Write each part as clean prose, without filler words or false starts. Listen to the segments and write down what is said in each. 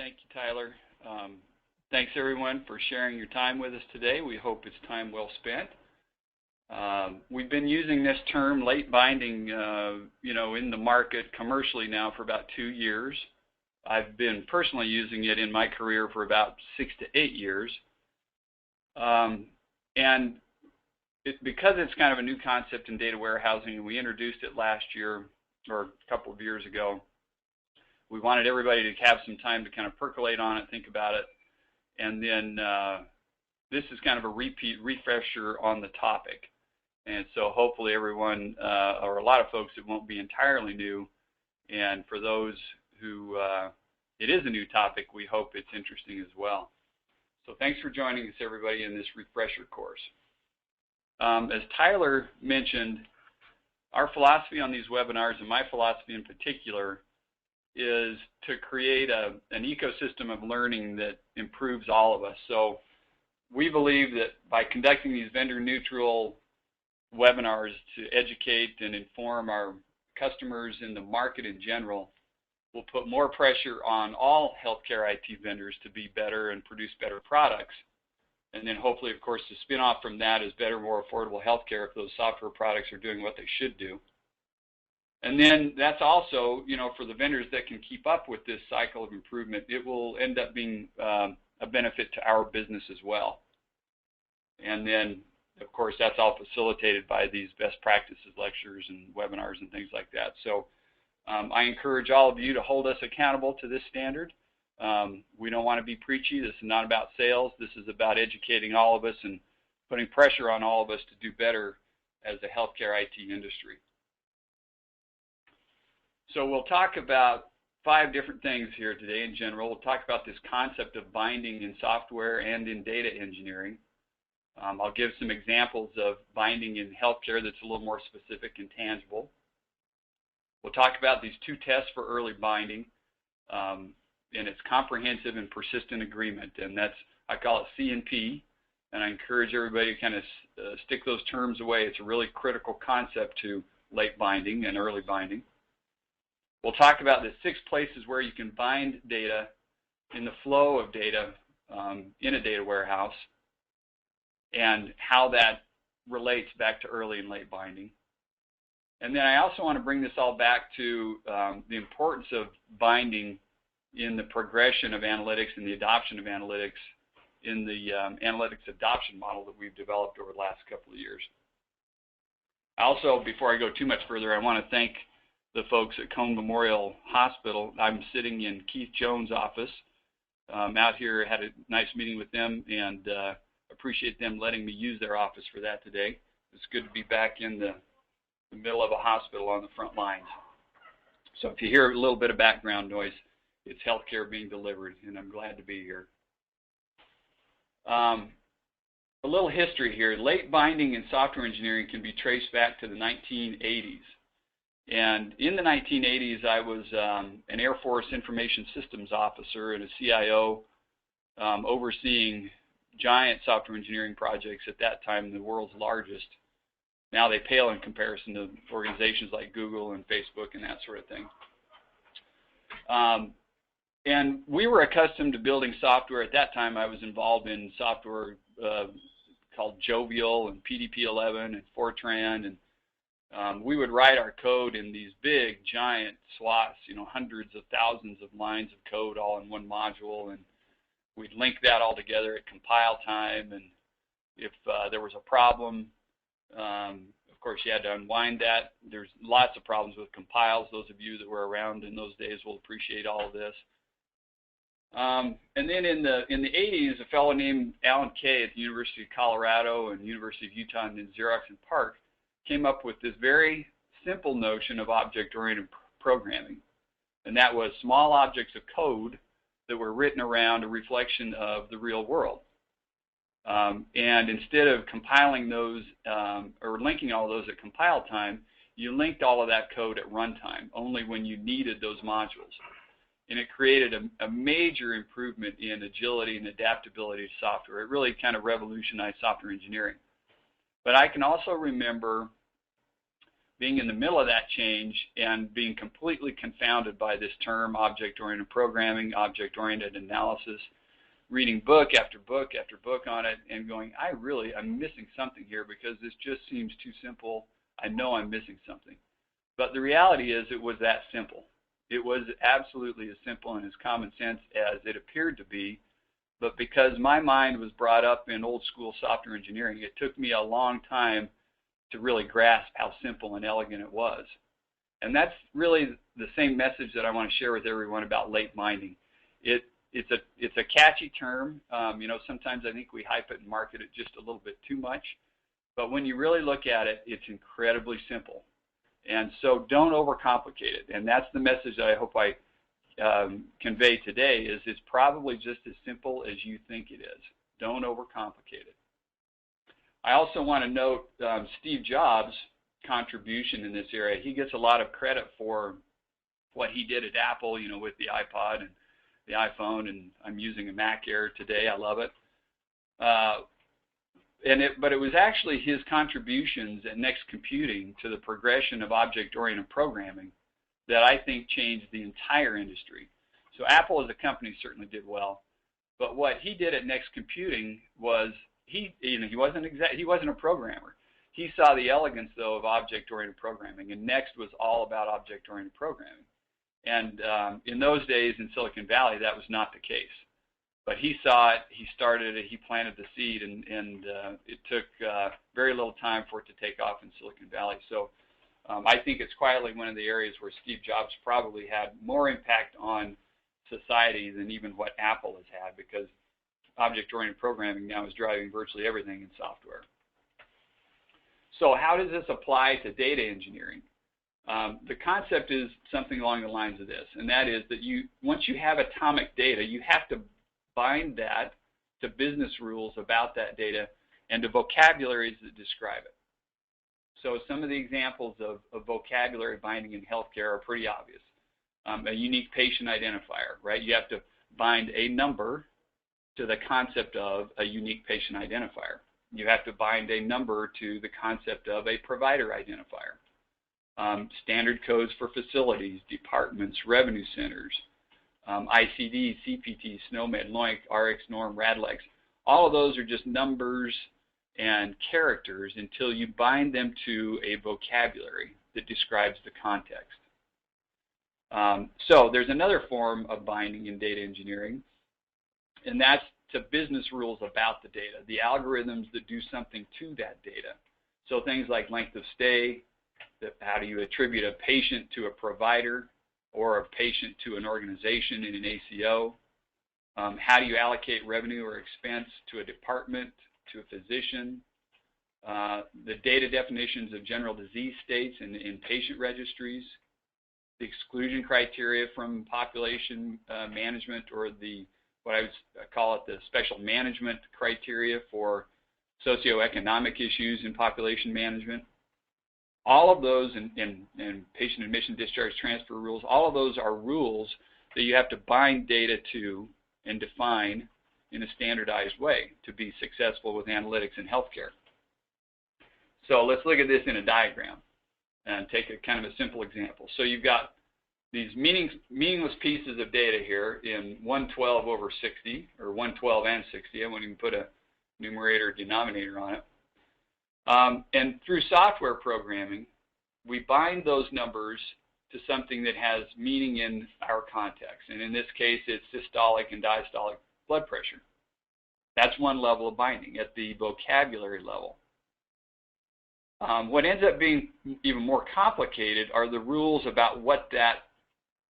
Thank you, Tyler. Thanks, everyone, for sharing your time with us today. We hope it's time well spent. We've been using this term, late binding, in the market commercially now for about 2 years. I've been personally using it in my career for about 6 to 8 years. Because it's kind of a new concept in data warehousing, and we introduced it last year or a couple of years ago, we wanted everybody to have some time to kind of percolate on it, think about it, and then this is kind of a refresher on the topic. And so hopefully everyone, or a lot of folks, it won't be entirely new, and for those who it is a new topic, we hope it's interesting as well. So thanks for joining us, everybody, in this refresher course. As Tyler mentioned, our philosophy on these webinars, and my philosophy in particular, is to create an ecosystem of learning that improves all of us. So we believe that by conducting these vendor-neutral webinars to educate and inform our customers in the market in general, we'll put more pressure on all healthcare IT vendors to be better and produce better products. And then hopefully, of course, the spin-off from that is better, more affordable healthcare if those software products are doing what they should do. And then that's also, for the vendors that can keep up with this cycle of improvement, it will end up being a benefit to our business as well. And then, of course, that's all facilitated by these best practices lectures and webinars and things like that. So I encourage all of you to hold us accountable to this standard. We don't want to be preachy. This is not about sales. This is about educating all of us and putting pressure on all of us to do better as a healthcare IT industry. So we'll talk about 5 different things here today in general. We'll talk about this concept of binding in software and in data engineering. I'll give some examples of binding in healthcare that's a little more specific and tangible. We'll talk about these 2 tests for early binding, and it's comprehensive and persistent agreement, and that's, I call it C&P, and I encourage everybody to kind of stick those terms away. It's a really critical concept to late binding and early binding. We'll talk about the 6 places where you can bind data in the flow of data in a data warehouse and how that relates back to early and late binding. And then I also want to bring this all back to the importance of binding in the progression of analytics and the adoption of analytics in the analytics adoption model that we've developed over the last couple of years. Also, before I go too much further, I want to thank the folks at Cone Memorial Hospital. I'm sitting in Keith Jones' office out here. Had a nice meeting with them, and appreciate them letting me use their office for that today. It's good to be back in the middle of a hospital on the front lines. So if you hear a little bit of background noise, it's healthcare being delivered, and I'm glad to be here. A little history here. Late binding in software engineering can be traced back to the 1980s. And in the 1980s, I was an Air Force Information Systems officer and a CIO overseeing giant software engineering projects, at that time the world's largest. Now they pale in comparison to organizations like Google and Facebook and that sort of thing. And we were accustomed to building software. At that time, I was involved in software called Jovial and PDP-11 and Fortran, and we would write our code in these big, giant swaths, hundreds of thousands of lines of code all in one module, and we'd link that all together at compile time, and if there was a problem, of course, you had to unwind that. There's lots of problems with compiles. Those of you that were around in those days will appreciate all of this. And then in the 80s, a fellow named Alan Kay at the University of Colorado and University of Utah and Xerox and PARC came up with this very simple notion of object-oriented programming. And that was small objects of code that were written around a reflection of the real world. And instead of compiling those or linking all of those at compile time, you linked all of that code at runtime, only when you needed those modules. And it created a major improvement in agility and adaptability to software. It really kind of revolutionized software engineering. But I can also remember being in the middle of that change and being completely confounded by this term, object-oriented programming, object-oriented analysis, reading book after book after book on it and going, I'm missing something here because this just seems too simple. I know I'm missing something. But the reality is it was that simple. It was absolutely as simple and as common sense as it appeared to be. But because my mind was brought up in old school software engineering, it took me a long time to really grasp how simple and elegant it was. And that's really the same message that I want to share with everyone about late binding. It's a catchy term. Sometimes I think we hype it and market it just a little bit too much. But when you really look at it, it's incredibly simple. And so don't overcomplicate it. And that's the message that I hope I convey today is it's probably just as simple as you think it is. Don't overcomplicate it. I also want to note Steve Jobs' contribution in this area. He gets a lot of credit for what he did at Apple, with the iPod and the iPhone, and I'm using a Mac Air today. I love it. But it was actually his contributions at Next Computing to the progression of object-oriented programming that I think changed the entire industry. So Apple as a company certainly did well, but what he did at Next Computing was he wasn't a programmer. He saw the elegance though of object-oriented programming, and Next was all about object-oriented programming. And in those days in Silicon Valley, that was not the case. But he saw it, he started it, he planted the seed, and it took very little time for it to take off in Silicon Valley. So I think it's quietly one of the areas where Steve Jobs probably had more impact on society than even what Apple has had, because object-oriented programming now is driving virtually everything in software. So how does this apply to data engineering? The concept is something along the lines of this, and that is that once you have atomic data, you have to bind that to business rules about that data and to vocabularies that describe it. So some of the examples of vocabulary binding in healthcare are pretty obvious. A unique patient identifier, right? You have to bind a number to the concept of a unique patient identifier. You have to bind a number to the concept of a provider identifier. Standard codes for facilities, departments, revenue centers, ICD, CPT, SNOMED, LOINC, RX norm, RADLEX. All of those are just numbers and characters until you bind them to a vocabulary that describes the context. So there's another form of binding in data engineering, and that's to business rules about the data, the algorithms that do something to that data. So things like length of stay, how do you attribute a patient to a provider or a patient to an organization in an ACO? How do you allocate revenue or expense to a department, to a physician? The data definitions of general disease states in patient registries, the exclusion criteria from population management, or what I would call it the special management criteria for socioeconomic issues in population management. All of those, and patient admission, discharge, transfer rules, all of those are rules that you have to bind data to and define in a standardized way to be successful with analytics in healthcare. So let's look at this in a diagram and take a kind of a simple example. So you've got these meaningless pieces of data here in 112 over 60, or 112 and 60. I won't even put a numerator or denominator on it. And through software programming, we bind those numbers to something that has meaning in our context. And in this case, it's systolic and diastolic blood pressure. That's one level of binding at the vocabulary level. What ends up being even more complicated are the rules about what that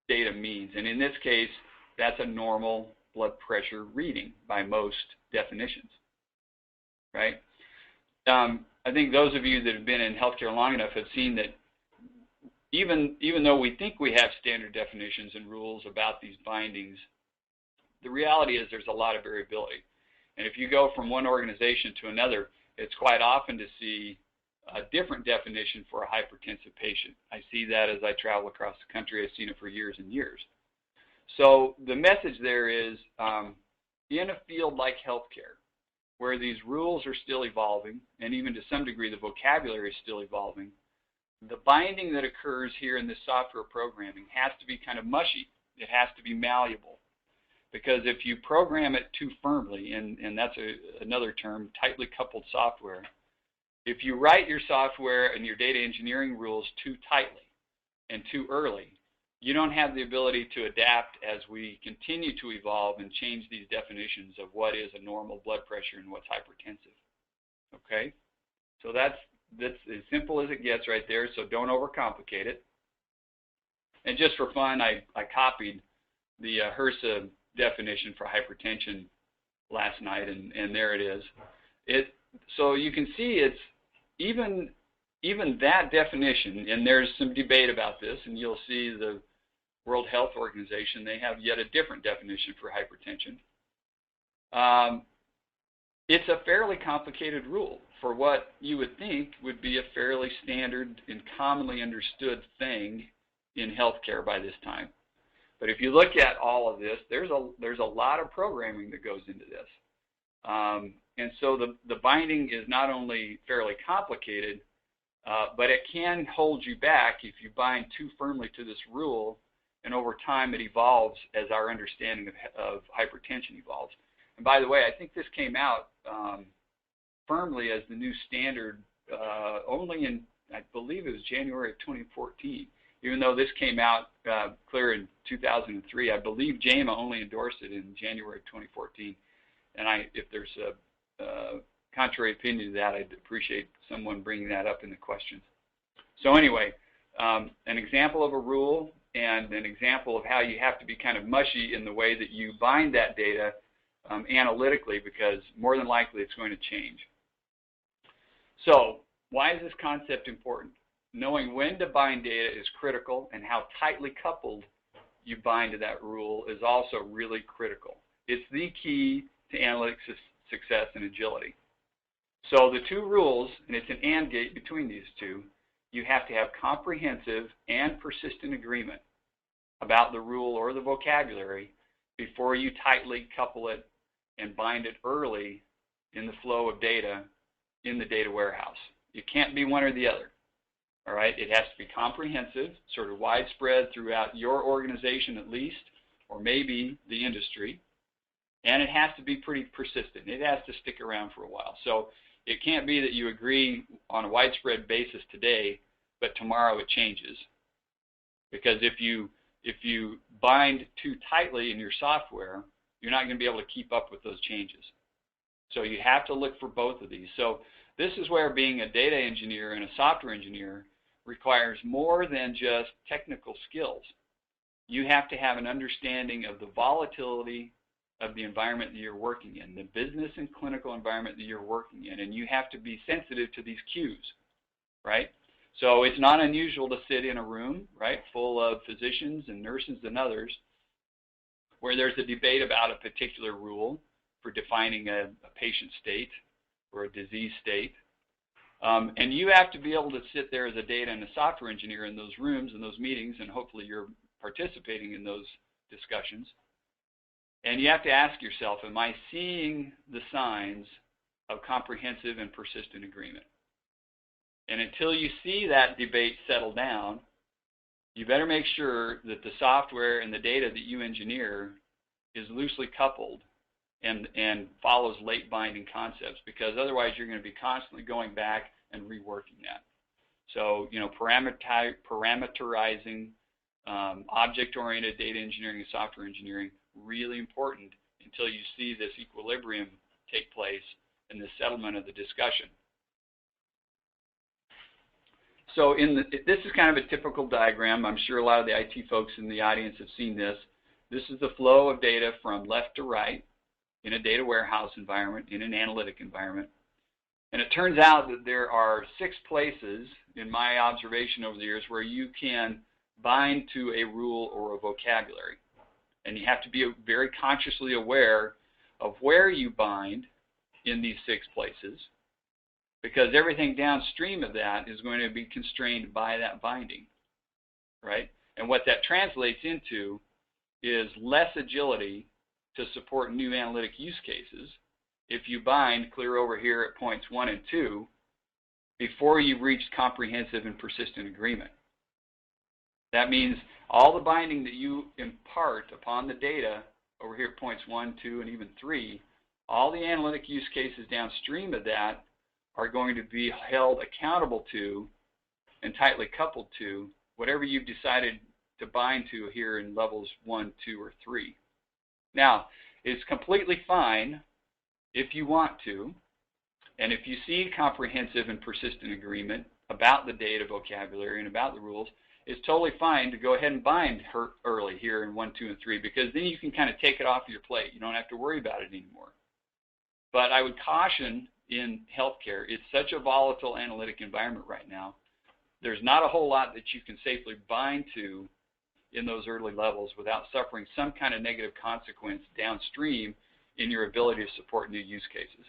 data means. And in this case, that's a normal blood pressure reading by most definitions, right? I think those of you that have been in healthcare long enough have seen that even though we think we have standard definitions and rules about these bindings, the reality is there's a lot of variability. And if you go from one organization to another, it's quite often to see a different definition for a hypertensive patient. I see that as I travel across the country. I've seen it for years and years. So the message there is, in a field like healthcare, where these rules are still evolving, and even to some degree the vocabulary is still evolving, the binding that occurs here in this software programming has to be kind of mushy. It has to be malleable. Because if you program it too firmly, and that's another term, tightly coupled software, if you write your software and your data engineering rules too tightly and too early, you don't have the ability to adapt as we continue to evolve and change these definitions of what is a normal blood pressure and what's hypertensive. Okay? So that's as simple as it gets right there, so don't overcomplicate it. And just for fun, I copied the HRSA definition for hypertension last night, and there it is. So you can see it's even that definition, and there's some debate about this, and you'll see the World Health Organization, they have yet a different definition for hypertension. It's a fairly complicated rule for what you would think would be a fairly standard and commonly understood thing in healthcare by this time. But if you look at all of this, there's a lot of programming that goes into this. And so the binding is not only fairly complicated, but it can hold you back if you bind too firmly to this rule, and over time it evolves as our understanding of hypertension evolves. And by the way, I think this came out firmly as the new standard only in, I believe it was January of 2014. Even though this came out clear in 2003, I believe JAMA only endorsed it in January of 2014. And if there's a contrary opinion to that, I'd appreciate someone bringing that up in the questions. So anyway, an example of a rule and an example of how you have to be kind of mushy in the way that you bind that data analytically, because more than likely it's going to change. So why is this concept important? Knowing when to bind data is critical, and how tightly coupled you bind to that rule is also really critical. It's the key to analytics success and agility. So the two rules, and it's an and gate between these two, you have to have comprehensive and persistent agreement about the rule or the vocabulary before you tightly couple it and bind it early in the flow of data in the data warehouse. It can't be one or the other. All right, it has to be comprehensive, sort of widespread throughout your organization at least, or maybe the industry, and it has to be pretty persistent. It has to stick around for a while. So it can't be that you agree on a widespread basis today, but tomorrow it changes. Because if you bind too tightly in your software, you're not going to be able to keep up with those changes. So you have to look for both of these. So this is where being a data engineer and a software engineer requires more than just technical skills. You have to have an understanding of the volatility of the environment that you're working in, the business and clinical environment that you're working in, and you have to be sensitive to these cues, right? So it's not unusual to sit in a room, right, full of physicians and nurses and others, where there's a debate about a particular rule for defining a patient state or a disease state. And you have to be able to sit there as a data and a software engineer in those rooms and those meetings, and hopefully you're participating in those discussions. And you have to ask yourself, am I seeing the signs of comprehensive and persistent agreement? And until you see that debate settle down, you better make sure that the software and the data that you engineer is loosely coupled and follows late binding concepts, because otherwise you're going to be constantly going back and reworking that. So, you know, parameterizing, object-oriented data engineering and software engineering, really important until you see this equilibrium take place and the settlement of the discussion. So this is kind of a typical diagram. I'm sure a lot of the IT folks in the audience have seen this. This is the flow of data from left to right in a data warehouse environment, in an analytic environment. And it turns out that there are 6 places, in my observation over the years, where you can bind to a rule or a vocabulary. And you have to be very consciously aware of where you bind in these 6 places, because everything downstream of that is going to be constrained by that binding, right? And what that translates into is less agility to support new analytic use cases if you bind clear over here at points 1 and 2 before you've reached comprehensive and persistent agreement. That means all the binding that you impart upon the data over here at points 1, 2, and even 3, all the analytic use cases downstream of that are going to be held accountable to and tightly coupled to whatever you've decided to bind to here in levels 1, 2, or 3. Now, it's completely fine if you want to, and if you see comprehensive and persistent agreement about the data vocabulary and about the rules, it's totally fine to go ahead and bind early here in 1, 2, and 3, because then you can kind of take it off your plate. You don't have to worry about it anymore. But I would caution, in healthcare, it's such a volatile analytic environment right now. There's not a whole lot that you can safely bind to in those early levels without suffering some kind of negative consequence downstream in your ability to support new use cases.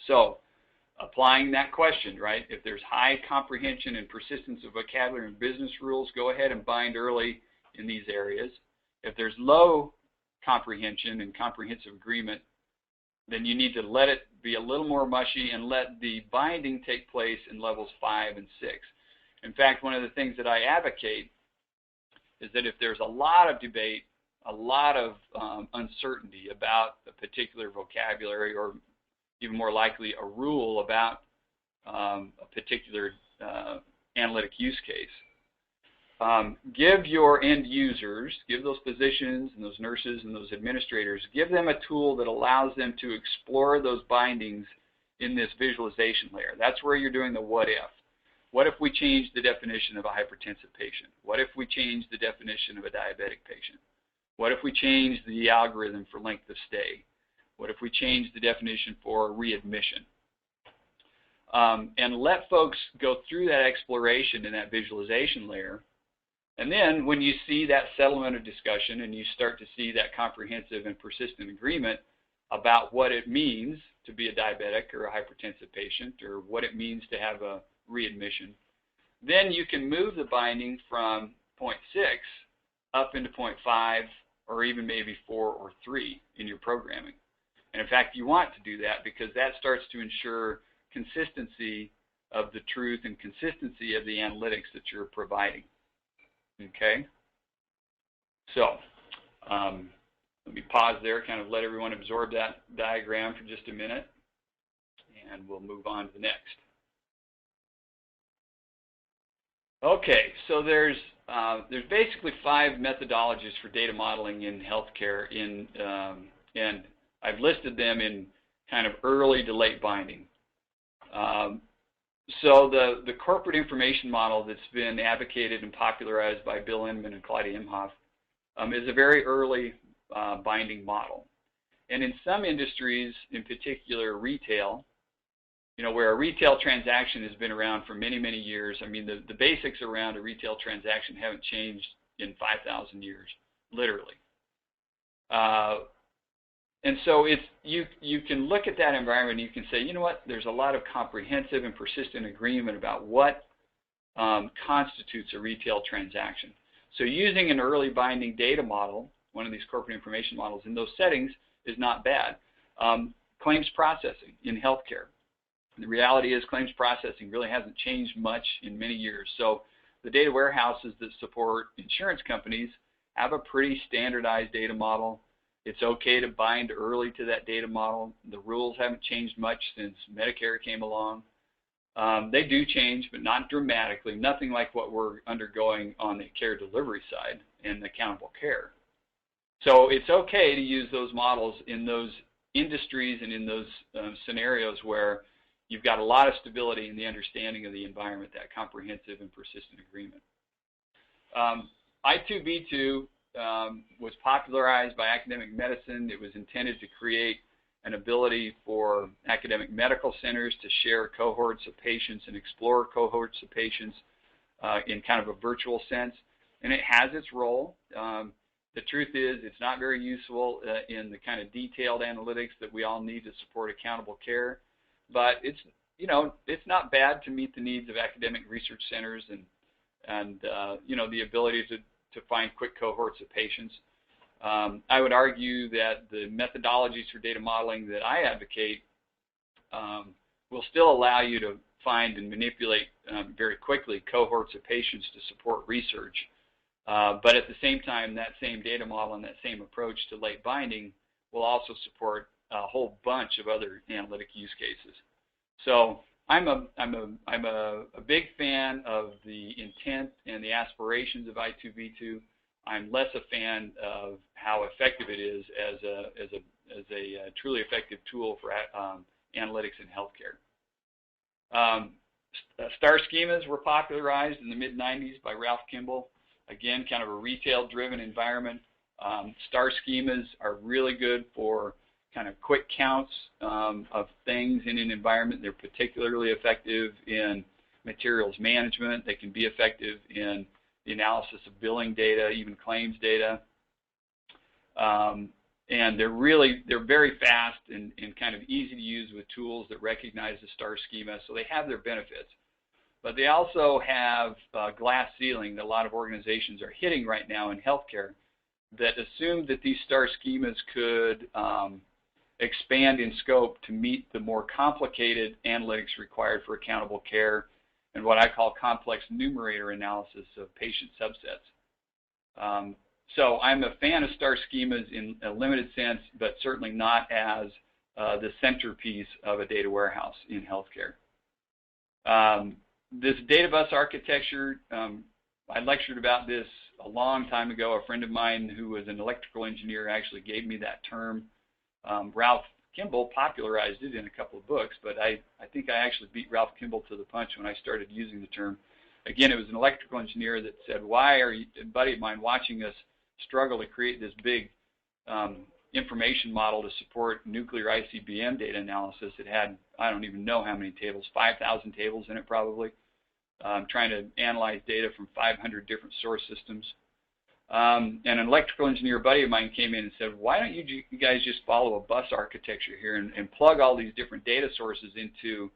So, applying that question, right, if there's high comprehension and persistence of vocabulary and business rules, go ahead and bind early in these areas. If there's low comprehension and comprehensive agreement, then you need to let it be a little more mushy and let the binding take place in levels 5 and 6. In fact, one of the things that I advocate is that if there's a lot of debate, a lot of uncertainty about a particular vocabulary, or even more likely a rule about a particular analytic use case, give your end users, give those physicians and those nurses and those administrators, give them a tool that allows them to explore those bindings in this visualization layer. That's where you're doing the what if. What if we change the definition of a hypertensive patient? What if we change the definition of a diabetic patient? What if we change the algorithm for length of stay? What if we change the definition for readmission? And let folks go through that exploration in that visualization layer. And then when you see that settlement of discussion and you start to see that comprehensive and persistent agreement about what it means to be a diabetic or a hypertensive patient, or what it means to have a readmission, then you can move the binding from point 6 up into point 5, or even maybe 4 or 3 in your programming. And in fact, you want to do that because that starts to ensure consistency of the truth and consistency of the analytics that you're providing. Okay? So, let me pause there, kind of let everyone absorb that diagram for just a minute, and we'll move on to the next. Okay, so there's basically 5 methodologies for data modeling in healthcare, and I've listed them in kind of early to late binding. So the corporate information model that's been advocated and popularized by Bill Inman and Claudia Imhoff is a very early binding model. And in some industries, in particular retail, you know, where a retail transaction has been around for many, many years. I mean, the basics around a retail transaction haven't changed in 5,000 years, literally. And so you can look at that environment and you can say, you know what, there's a lot of comprehensive and persistent agreement about what constitutes a retail transaction. So using an early binding data model, one of these corporate information models in those settings, is not bad. Claims processing in healthcare. The reality is claims processing really hasn't changed much in many years. So the data warehouses that support insurance companies have a pretty standardized data model. It's okay to bind early to that data model. The rules haven't changed much since Medicare came along. They do change, but not dramatically. Nothing like what we're undergoing on the care delivery side and accountable care. So it's okay to use those models in those industries and in those scenarios where you've got a lot of stability in the understanding of the environment, that comprehensive and persistent agreement. I2B2 was popularized by academic medicine. It was intended to create an ability for academic medical centers to share cohorts of patients and explore cohorts of patients in kind of a virtual sense. And it has its role. The truth is it's not very useful in the kind of detailed analytics that we all need to support accountable care. But it's, you know, it's not bad to meet the needs of academic research centers and you know, the ability to find quick cohorts of patients. I would argue that the methodologies for data modeling that I advocate will still allow you to find and manipulate very quickly cohorts of patients to support research. But at the same time, that same data model and that same approach to late binding will also support a whole bunch of other analytic use cases. So I'm a big fan of the intent and the aspirations of I2V2. I'm less a fan of how effective it is as a truly effective tool for analytics in healthcare. Star schemas were popularized in the mid-90s by Ralph Kimball. Again, kind of a retail-driven environment. Star schemas are really good for kind of quick counts of things in an environment. They're particularly effective in materials management. They can be effective in the analysis of billing data, even claims data. And they're very fast and kind of easy to use with tools that recognize the star schema, so they have their benefits. But they also have a glass ceiling that a lot of organizations are hitting right now in healthcare that assume that these star schemas could expand in scope to meet the more complicated analytics required for accountable care and what I call complex numerator analysis of patient subsets. So I'm a fan of star schemas in a limited sense, but certainly not as the centerpiece of a data warehouse in healthcare. This data bus architecture, I lectured about this a long time ago. A friend of mine who was an electrical engineer actually gave me that term. Ralph Kimball popularized it in a couple of books, but I think I actually beat Ralph Kimball to the punch when I started using the term. Again, it was an electrical engineer that said, why are you, a buddy of mine, watching us struggle to create this big information model to support nuclear ICBM data analysis? It had, I don't even know how many tables, 5,000 tables in it probably, trying to analyze data from 500 different source systems. And an electrical engineer buddy of mine came in and said, why don't you guys just follow a bus architecture here and plug all these different data sources into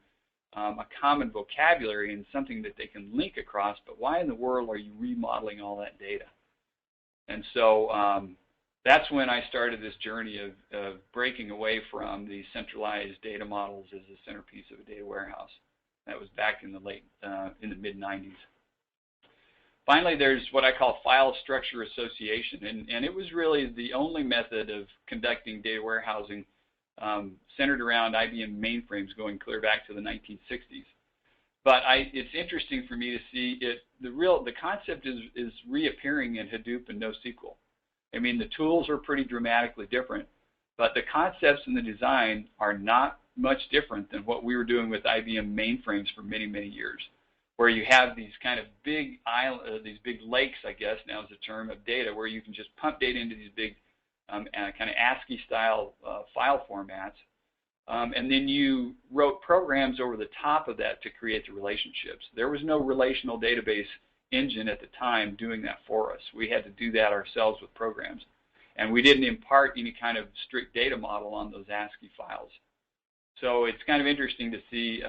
a common vocabulary and something that they can link across, but why in the world are you remodeling all that data? And so that's when I started this journey of breaking away from the centralized data models as the centerpiece of a data warehouse. That was back in the mid-90s. Finally, there's what I call file structure association, and it was really the only method of conducting data warehousing centered around IBM mainframes going clear back to the 1960s. But it's interesting for me to see it. The concept is reappearing in Hadoop and NoSQL. I mean, the tools are pretty dramatically different, but the concepts and the design are not much different than what we were doing with IBM mainframes for many, many years, where you have these kind of big these big lakes, I guess now is the term, of data, where you can just pump data into these big kind of ASCII-style file formats, and then you wrote programs over the top of that to create the relationships. There was no relational database engine at the time doing that for us. We had to do that ourselves with programs, and we didn't impart any kind of strict data model on those ASCII files. So it's kind of interesting to see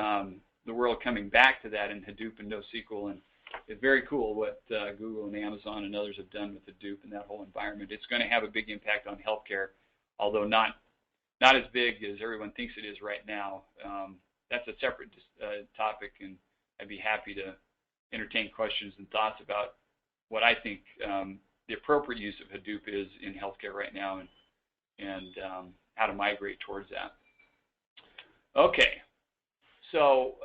the world coming back to that in Hadoop and NoSQL, and it's very cool what Google and Amazon and others have done with Hadoop and that whole environment. It's going to have a big impact on healthcare, although not as big as everyone thinks it is right now. That's a separate topic, and I'd be happy to entertain questions and thoughts about what I think the appropriate use of Hadoop is in healthcare right now, and how to migrate towards that. Okay, so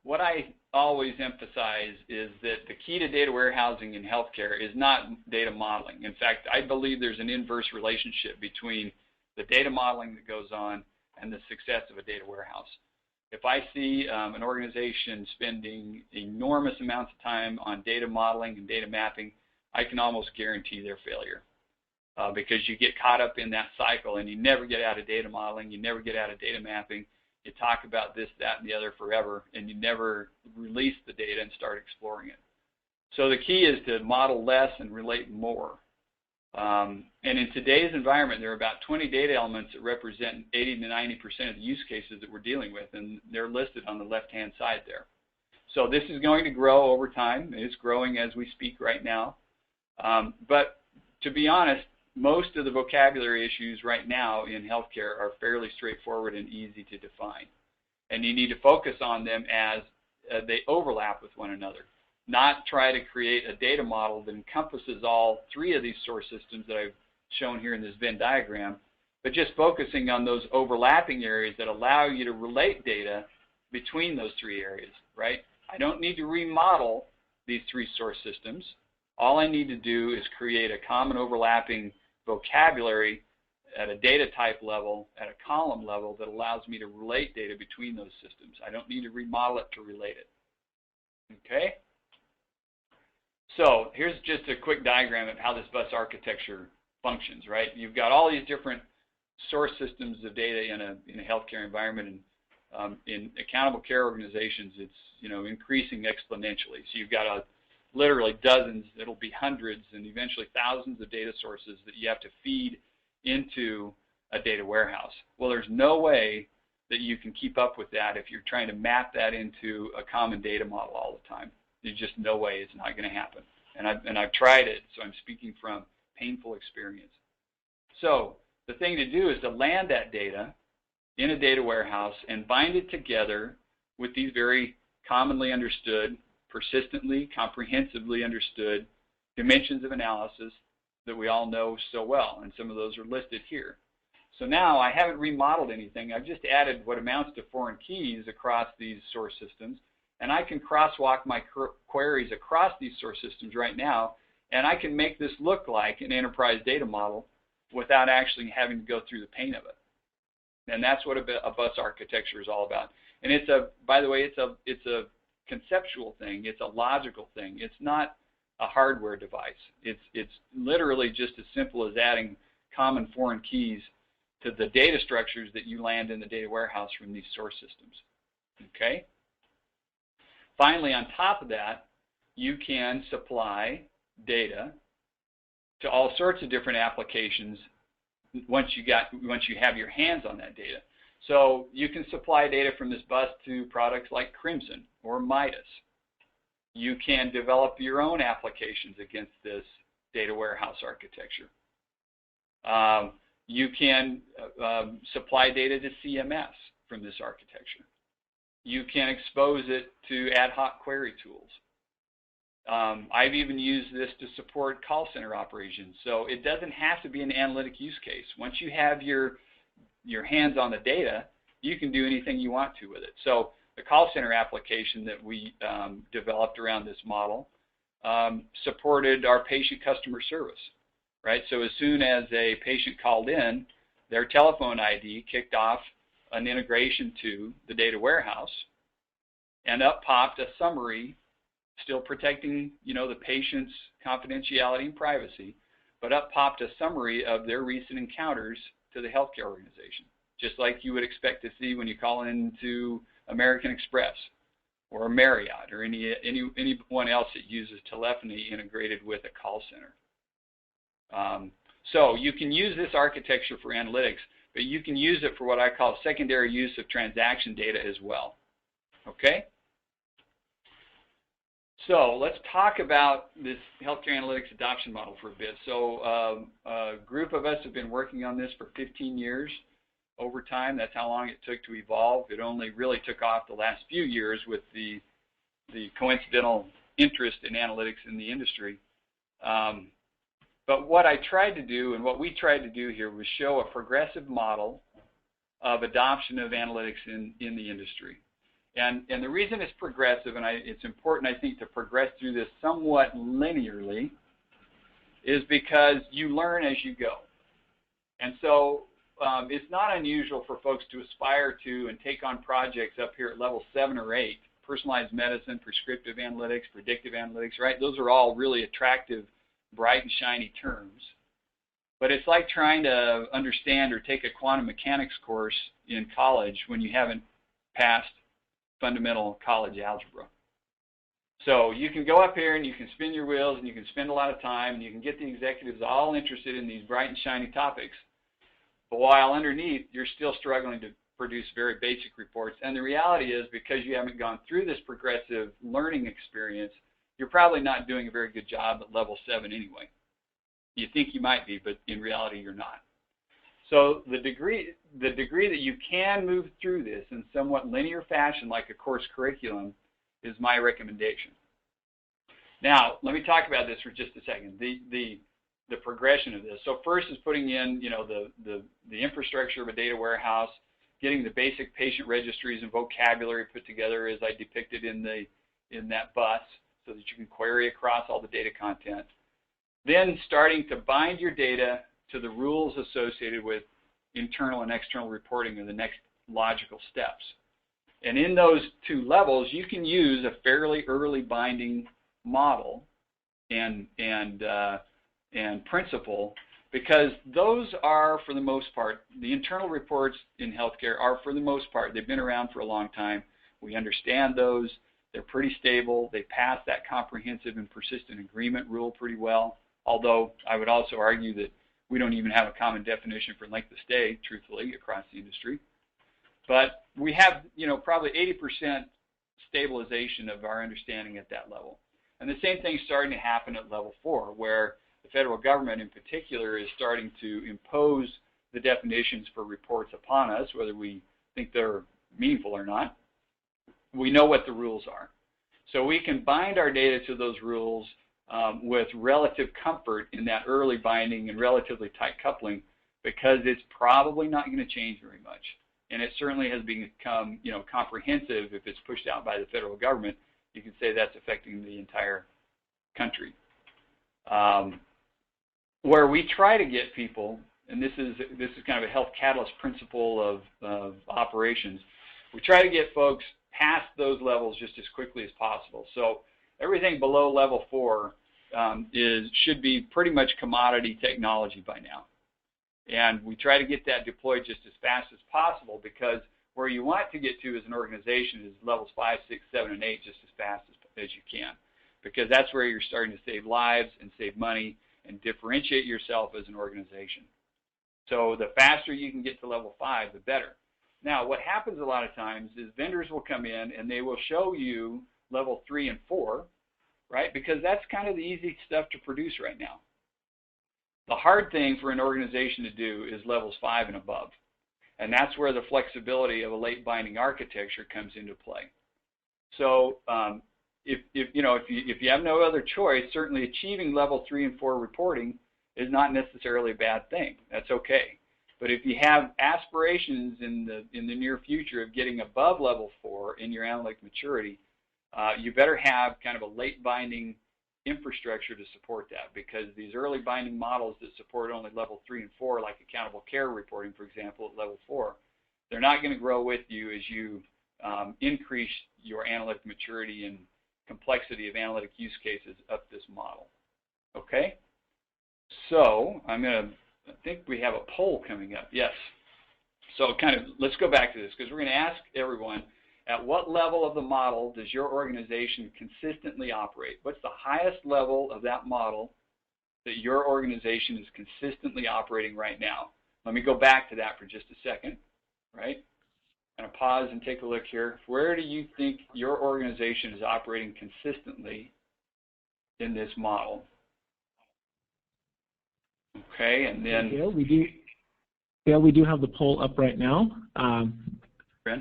what I always emphasize is that the key to data warehousing in healthcare is not data modeling. In fact, I believe there's an inverse relationship between the data modeling that goes on and the success of a data warehouse. If I see an organization spending enormous amounts of time on data modeling and data mapping, I can almost guarantee their failure because you get caught up in that cycle and you never get out of data modeling, you never get out of data mapping. You talk about this, that, and the other forever, and you never release the data and start exploring it. So the key is to model less and relate more. And in today's environment, there are about 20 data elements that represent 80 to 90% of the use cases that we're dealing with, and they're listed on the left-hand side there. So this is going to grow over time. It's growing as we speak right now. But to be honest, most of the vocabulary issues right now in healthcare are fairly straightforward and easy to define. And you need to focus on them as they overlap with one another, not try to create a data model that encompasses all three of these source systems that I've shown here in this Venn diagram, but just focusing on those overlapping areas that allow you to relate data between those three areas, right? I don't need to remodel these three source systems. All I need to do is create a common overlapping vocabulary at a data type level, at a column level, that allows me to relate data between those systems. I don't need to remodel it to relate it. Okay? So here's just a quick diagram of how this bus architecture functions, right? You've got all these different source systems of data in a healthcare environment, and in accountable care organizations, it's increasing exponentially. So you've got literally dozens, it'll be hundreds, and eventually thousands of data sources that you have to feed into a data warehouse. Well, there's no way that you can keep up with that if you're trying to map that into a common data model all the time. There's just no way. It's not going to happen. And I've tried it, so I'm speaking from painful experience. So the thing to do is to land that data in a data warehouse and bind it together with these very commonly understood, persistently, comprehensively understood dimensions of analysis that we all know so well, and some of those are listed here. So now I haven't remodeled anything. I've just added what amounts to foreign keys across these source systems, and I can crosswalk my queries across these source systems right now, and I can make this look like an enterprise data model without actually having to go through the pain of it. And that's what a bus architecture is all about. And it's by the way, it's a conceptual thing. It's a logical thing. It's not a hardware device. It's literally just as simple as adding common foreign keys to the data structures that you land in the data warehouse from these source systems. Okay? Finally, on top of that, you can supply data to all sorts of different applications once you have your hands on that data. So you can supply data from this bus to products like Crimson or Midas. You can develop your own applications against this data warehouse architecture. You can supply data to CMS from this architecture. You can expose it to ad hoc query tools. I've even used this to support call center operations. So it doesn't have to be an analytic use case. Once you have your hands on the data, you can do anything you want to with it. So the call center application that we developed around this model supported our patient customer service, right? So as soon as a patient called in, their telephone ID kicked off an integration to the data warehouse, and up popped a summary, still protecting, the patient's confidentiality and privacy, but up popped a summary of their recent encounters to the healthcare organization, just like you would expect to see when you call into American Express or Marriott or anyone else that uses telephony integrated with a call center. So you can use this architecture for analytics, but you can use it for what I call secondary use of transaction data as well. Okay? So let's talk about this healthcare analytics adoption model for a bit. So a group of us have been working on this for 15 years over time. That's how long it took to evolve. It only really took off the last few years with the coincidental interest in analytics in the industry. But what I tried to do, and what we tried to do here, was show a progressive model of adoption of analytics in the industry. And the reason it's progressive, and it's important, I think, to progress through this somewhat linearly, is because you learn as you go. And so it's not unusual for folks to aspire to and take on projects up here at level 7 or 8, personalized medicine, prescriptive analytics, predictive analytics, right? Those are all really attractive, bright and shiny terms. But it's like trying to understand or take a quantum mechanics course in college when you haven't passed fundamental college algebra. So you can go up here and you can spin your wheels and you can spend a lot of time and you can get the executives all interested in these bright and shiny topics. But while underneath, you're still struggling to produce very basic reports. And the reality is, because you haven't gone through this progressive learning experience, you're probably not doing a very good job at level 7 anyway. You think you might be, but in reality, you're not. So the degree that you can move through this in somewhat linear fashion, like a course curriculum, is my recommendation. Now, let me talk about this for just a second. The progression of this. So first is putting in, the infrastructure of a data warehouse, getting the basic patient registries and vocabulary put together as I depicted in that bus, so that you can query across all the data content. Then starting to bind your data to the rules associated with internal and external reporting are the next logical steps. And in those two levels, you can use a fairly early binding model and principle, because those are, for the most part, the internal reports in healthcare are, for the most part, they've been around for a long time. We understand those. They're pretty stable. They pass that comprehensive and persistent agreement rule pretty well, although I would also argue that we don't even have a common definition for length of stay, truthfully, across the industry. But we have, probably 80% stabilization of our understanding at that level. And the same thing's starting to happen at level 4, where the federal government in particular is starting to impose the definitions for reports upon us, whether we think they're meaningful or not. We know what the rules are. So we can bind our data to those rules with relative comfort in that early binding and relatively tight coupling, because it's probably not going to change very much. And it certainly has become, comprehensive. If it's pushed out by the federal government, you can say that's affecting the entire country. Where we try to get people, and this is kind of a health catalyst principle of operations, we try to get folks past those levels just as quickly as possible. So everything below level 4 should be pretty much commodity technology by now. And we try to get that deployed just as fast as possible, because where you want to get to as an organization is levels 5, 6, 7, and 8 just as fast as you can, because that's where you're starting to save lives and save money and differentiate yourself as an organization. So the faster you can get to level 5, the better. Now, what happens a lot of times is vendors will come in and they will show you level 3 and 4, right? Because that's kind of the easy stuff to produce right now. The hard thing for an organization to do is levels 5 and above. And that's where the flexibility of a late binding architecture comes into play. So if you have no other choice, certainly achieving level 3 and 4 reporting is not necessarily a bad thing. That's okay. But if you have aspirations in the near future of getting above level 4 in your analytic maturity, you better have kind of a late binding infrastructure to support that, because these early binding models that support only level 3 and 4, like accountable care reporting, for example, at level 4, they're not going to grow with you as you increase your analytic maturity and complexity of analytic use cases up this model. Okay? So I think we have a poll coming up. Yes. So let's go back to this, because we're going to ask everyone, at what level of the model does your organization consistently operate? What's the highest level of that model that your organization is consistently operating right now? Let me go back to that for just a second, right? I'm going to pause and take a look here. Where do you think your organization is operating consistently in this model? Okay, and then... Yeah, we do have the poll up right now.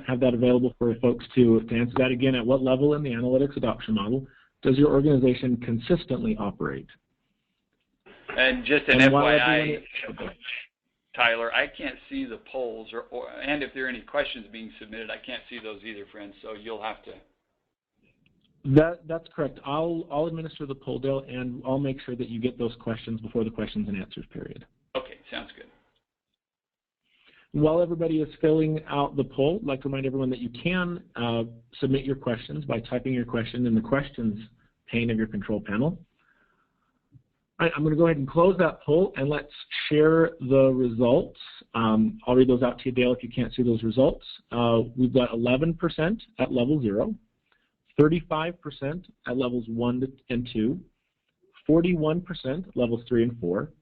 Have that available for folks to answer that. Again, at what level in the analytics adoption model does your organization consistently operate? And just an FYI, Tyler, I can't see the polls, and if there are any questions being submitted, I can't see those either, friends, so you'll have to. That's correct. I'll administer the poll, Dale, and I'll make sure that you get those questions before the questions and answers period. Okay, sounds good. While everybody is filling out the poll, I'd like to remind everyone that you can submit your questions by typing your question in the questions pane of your control panel. All right, I'm going to go ahead and close that poll, and let's share the results. I'll read those out to you, Dale, if you can't see those results. We've got 11% at level 0, 35% at levels 1 and 2, 41% at levels 3 and 4,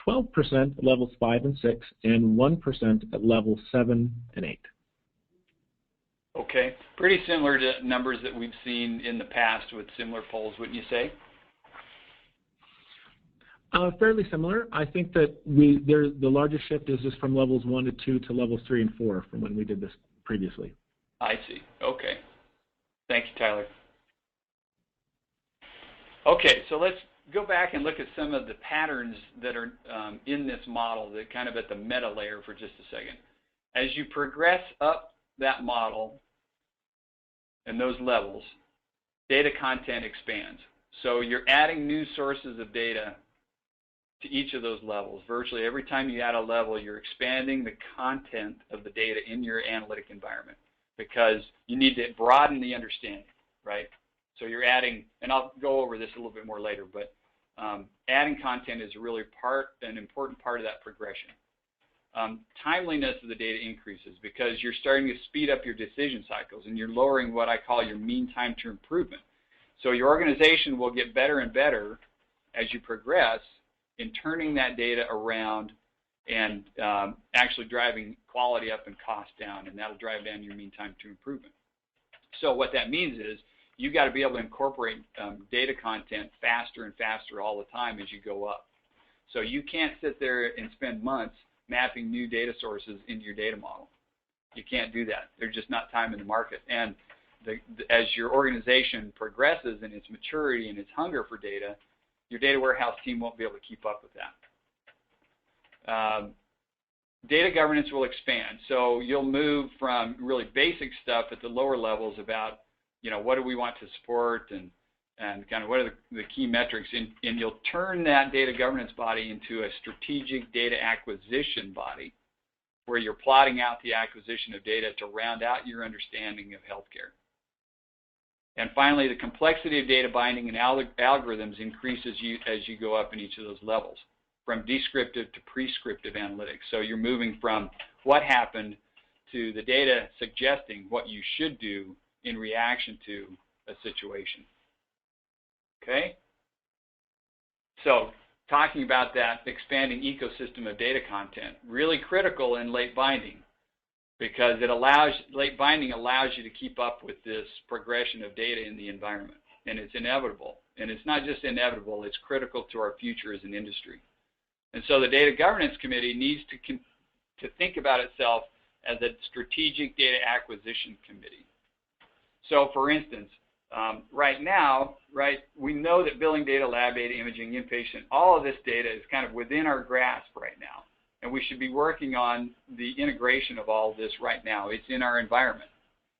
12% at levels 5 and 6, and 1% at levels 7 and 8. Okay, pretty similar to numbers that we've seen in the past with similar polls, wouldn't you say? Fairly similar. I think that the largest shift is just from levels 1 to 2 to levels 3 and 4 from when we did this previously. I see. Okay. Thank you, Tyler. Okay, so let's go back and look at some of the patterns that are in this model, that kind of at the meta layer for just a second. As you progress up that model and those levels, data content expands. So you're adding new sources of data to each of those levels. Virtually every time you add a level, you're expanding the content of the data in your analytic environment, because you need to broaden the understanding, right? So you're adding, and I'll go over this a little bit more later, but adding content is really an important part of that progression. Timeliness of the data increases because you're starting to speed up your decision cycles, and you're lowering what I call your mean time to improvement. So your organization will get better and better as you progress in turning that data around and actually driving quality up and cost down, and that'll drive down your mean time to improvement. So what that means is you've got to be able to incorporate data content faster and faster all the time as you go up. So you can't sit there and spend months mapping new data sources into your data model. You can't do that. There's just not time in the market. And as your organization progresses in its maturity and its hunger for data, your data warehouse team won't be able to keep up with that. Data governance will expand. So you'll move from really basic stuff at the lower levels about, what do we want to support and kind of what are the key metrics, and you'll turn that data governance body into a strategic data acquisition body where you're plotting out the acquisition of data to round out your understanding of healthcare. And finally, the complexity of data binding and algorithms increases as you go up in each of those levels, from descriptive to prescriptive analytics. So you're moving from what happened to the data suggesting what you should do in reaction to a situation. Okay? So talking about that expanding ecosystem of data content, really critical in late binding, because late binding allows you to keep up with this progression of data in the environment, and it's inevitable. And it's not just inevitable, it's critical to our future as an industry. And so the Data Governance Committee needs to think about itself as a strategic data acquisition committee. So for instance, right now, we know that billing data, lab data, imaging, inpatient, all of this data is kind of within our grasp right now. And we should be working on the integration of all of this right now. It's in our environment.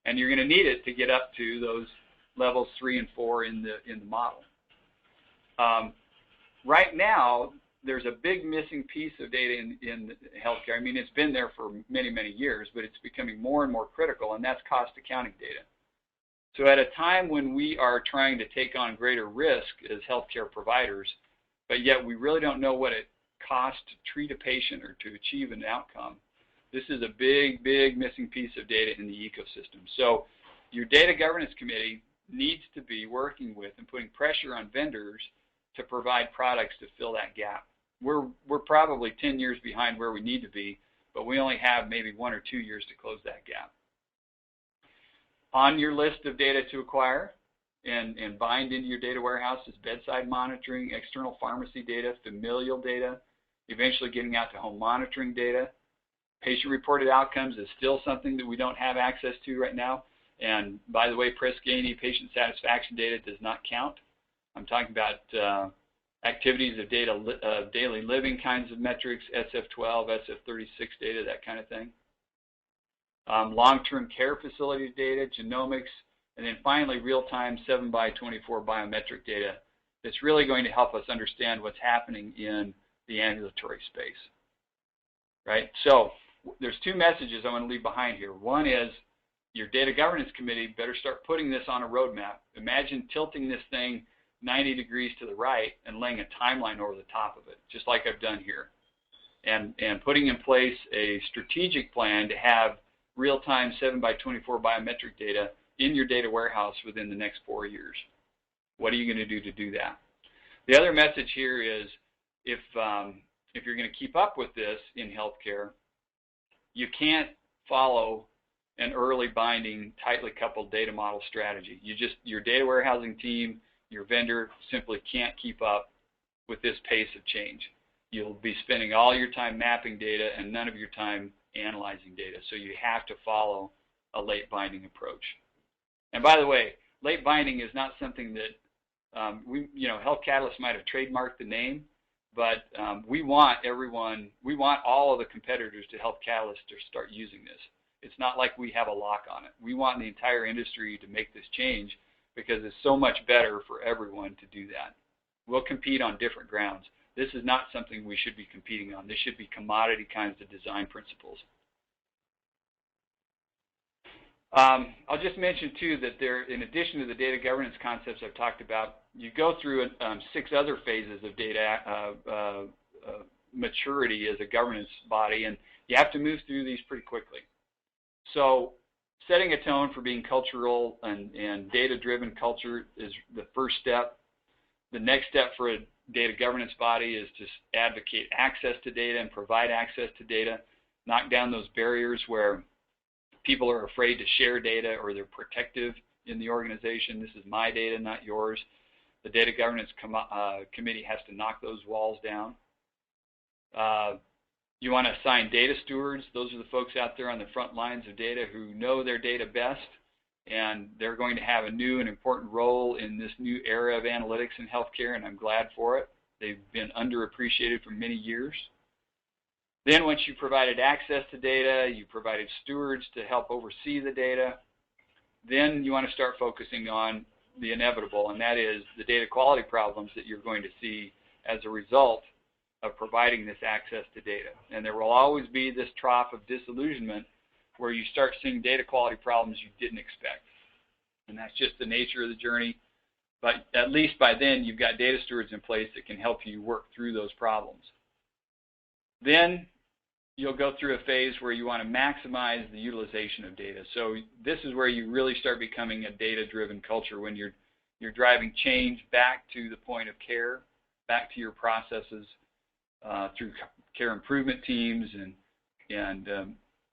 And you're going to need it to get up to those levels 3 and 4 in the model. Right now, there's a big missing piece of data in healthcare. I mean, it's been there for many, many years, but it's becoming more and more critical, and that's cost accounting data. So at a time when we are trying to take on greater risk as healthcare providers, but yet we really don't know what it costs to treat a patient or to achieve an outcome, this is a big, big missing piece of data in the ecosystem. So your Data Governance Committee needs to be working with and putting pressure on vendors to provide products to fill that gap. We're probably 10 years behind where we need to be, but we only have maybe 1 or 2 years to close that gap. On your list of data to acquire and bind into your data warehouse is bedside monitoring, external pharmacy data, familial data, eventually getting out to home monitoring data. Patient-reported outcomes is still something that we don't have access to right now. And by the way, Press-Ganey patient satisfaction data does not count. I'm talking about activities of daily living kinds of metrics, SF12, SF36 data, that kind of thing. Long-term care facility data, genomics, and then finally real-time 7x24 biometric data that's really going to help us understand what's happening in the ambulatory space. Right? So there's 2 messages I want to leave behind here. One is your Data Governance Committee better start putting this on a roadmap. Imagine tilting this thing 90 degrees to the right and laying a timeline over the top of it, just like I've done here, and putting in place a strategic plan to have real-time 7x24 biometric data in your data warehouse within the next 4 years. What are you going to do that? The other message here is if you're going to keep up with this in healthcare, you can't follow an early binding, tightly coupled data model strategy. Your data warehousing team, your vendor simply can't keep up with this pace of change. You'll be spending all your time mapping data and none of your time analyzing data. So you have to follow a late binding approach. And by the way, late binding is not something that Health Catalyst might have trademarked the name, but we want all of the competitors to Health Catalyst to start using this. It's not like we have a lock on it. We want the entire industry to make this change because it's so much better for everyone to do that. We'll compete on different grounds. This is not something we should be competing on. This should be commodity kinds of design principles. I'll just mention, too, that there, in addition to the data governance concepts I've talked about, you go through 6 other phases of data maturity as a governance body, and you have to move through these pretty quickly. So setting a tone for being cultural and data-driven culture is the first step. The next step for a data governance body is to advocate access to data and provide access to data, knock down those barriers where people are afraid to share data or they're protective in the organization. This is my data, not yours. The data governance committee has to knock those walls down. You want to assign data stewards. Those are the folks out there on the front lines of data who know their data best, and they're going to have a new and important role in this new era of analytics in healthcare, and I'm glad for it. They've been underappreciated for many years. Then once you provided access to data, you provided stewards to help oversee the data, then you want to start focusing on the inevitable, and that is the data quality problems that you're going to see as a result of providing this access to data. And there will always be this trough of disillusionment where you start seeing data quality problems you didn't expect. And that's just the nature of the journey. But at least by then, you've got data stewards in place that can help you work through those problems. Then you'll go through a phase where you want to maximize the utilization of data. So this is where you really start becoming a data-driven culture, when you're driving change back to the point of care, back to your processes, through care improvement teams and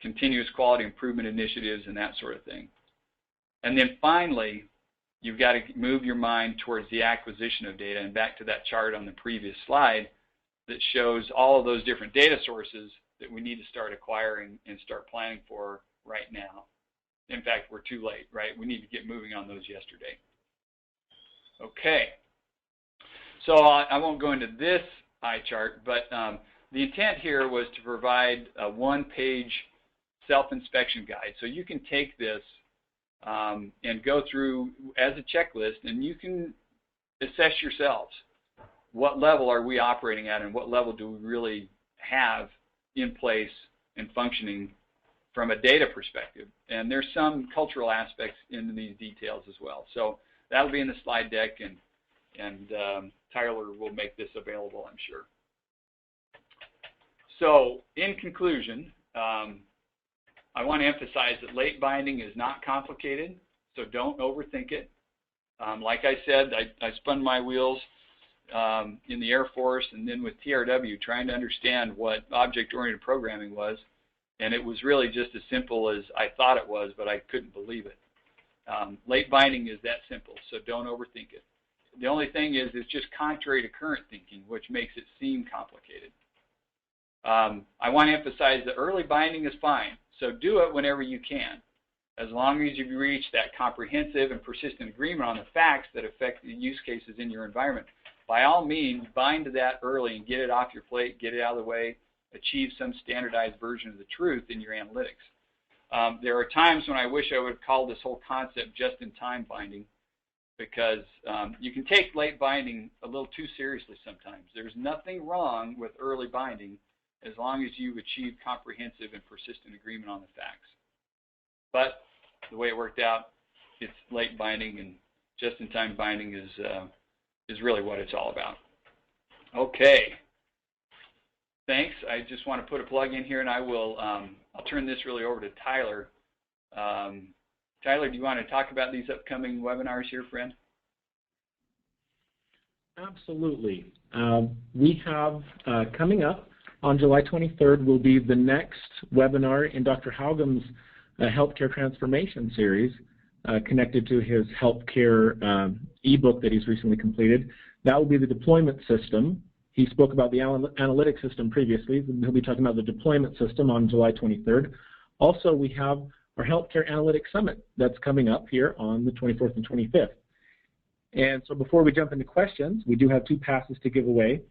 continuous quality improvement initiatives and that sort of thing. And then finally, you've got to move your mind towards the acquisition of data, and back to that chart on the previous slide that shows all of those different data sources that we need to start acquiring and start planning for right now. In fact, we're too late, right? We need to get moving on those yesterday. Okay. So I won't go into this eye chart, but the intent here was to provide a one-page self-inspection guide. So you can take this and go through as a checklist, and you can assess yourselves. What level are we operating at, and what level do we really have in place and functioning from a data perspective? And there's some cultural aspects in these details as well. So that'll be in the slide deck, and Tyler will make this available, I'm sure. So in conclusion, I want to emphasize that late binding is not complicated, so don't overthink it. Like I said, I spun my wheels in the Air Force and then with TRW trying to understand what object-oriented programming was, and it was really just as simple as I thought it was, but I couldn't believe it. Late binding is that simple, so don't overthink it. The only thing is it's just contrary to current thinking, which makes it seem complicated. I want to emphasize that early binding is fine, so do it whenever you can. As long as you've reached that comprehensive and persistent agreement on the facts that affect the use cases in your environment, by all means, bind to that early and get it off your plate, get it out of the way, achieve some standardized version of the truth in your analytics. There are times when I wish I would have called this whole concept just-in-time binding, because you can take late binding a little too seriously sometimes. There's nothing wrong with early binding as long as you've achieved comprehensive and persistent agreement on the facts. But the way it worked out, it's late binding, and just-in-time binding is really what it's all about. Okay. Thanks. I just want to put a plug in here, and I will I'll turn this really over to Tyler. Tyler, do you want to talk about these upcoming webinars here, friend? Absolutely. We have coming up on July 23rd will be the next webinar in Dr. Haugum's Healthcare Transformation series connected to his healthcare ebook that he's recently completed. That will be the deployment system. He spoke about the analytic system previously. He'll be talking about the deployment system on July 23rd. Also, we have our Healthcare Analytics Summit that's coming up here on the 24th and 25th. And so before we jump into questions, we do have 2 passes to give away.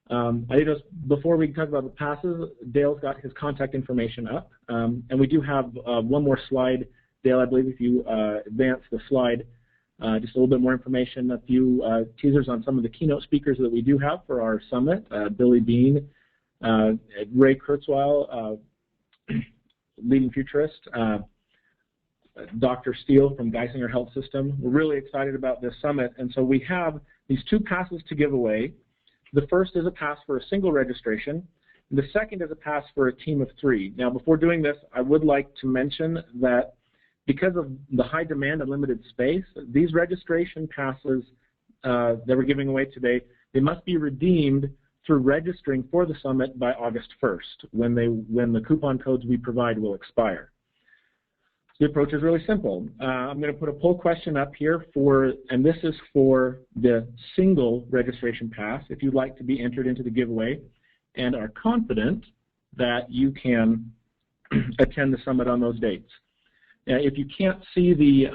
Before we talk about the passes, Dale's got his contact information up. And we do have one more slide. Dale, I believe if you advance the slide, just a little bit more information, a few teasers on some of the keynote speakers that we do have for our summit. Billy Bean, Ray Kurzweil, leading futurist, Dr. Steele from Geisinger Health System. We're really excited about this summit, and so we have these 2 passes to give away. The first is a pass for a single registration, and the second is a pass for a team of 3. Now, before doing this, I would like to mention that because of the high demand and limited space, these registration passes that we're giving away today, they must be redeemed through registering for the summit by August 1st, when the coupon codes we provide will expire. The approach is really simple. I'm going to put a poll question up here and this is for the single registration pass, if you'd like to be entered into the giveaway and are confident that you can attend the summit on those dates. If you can't see the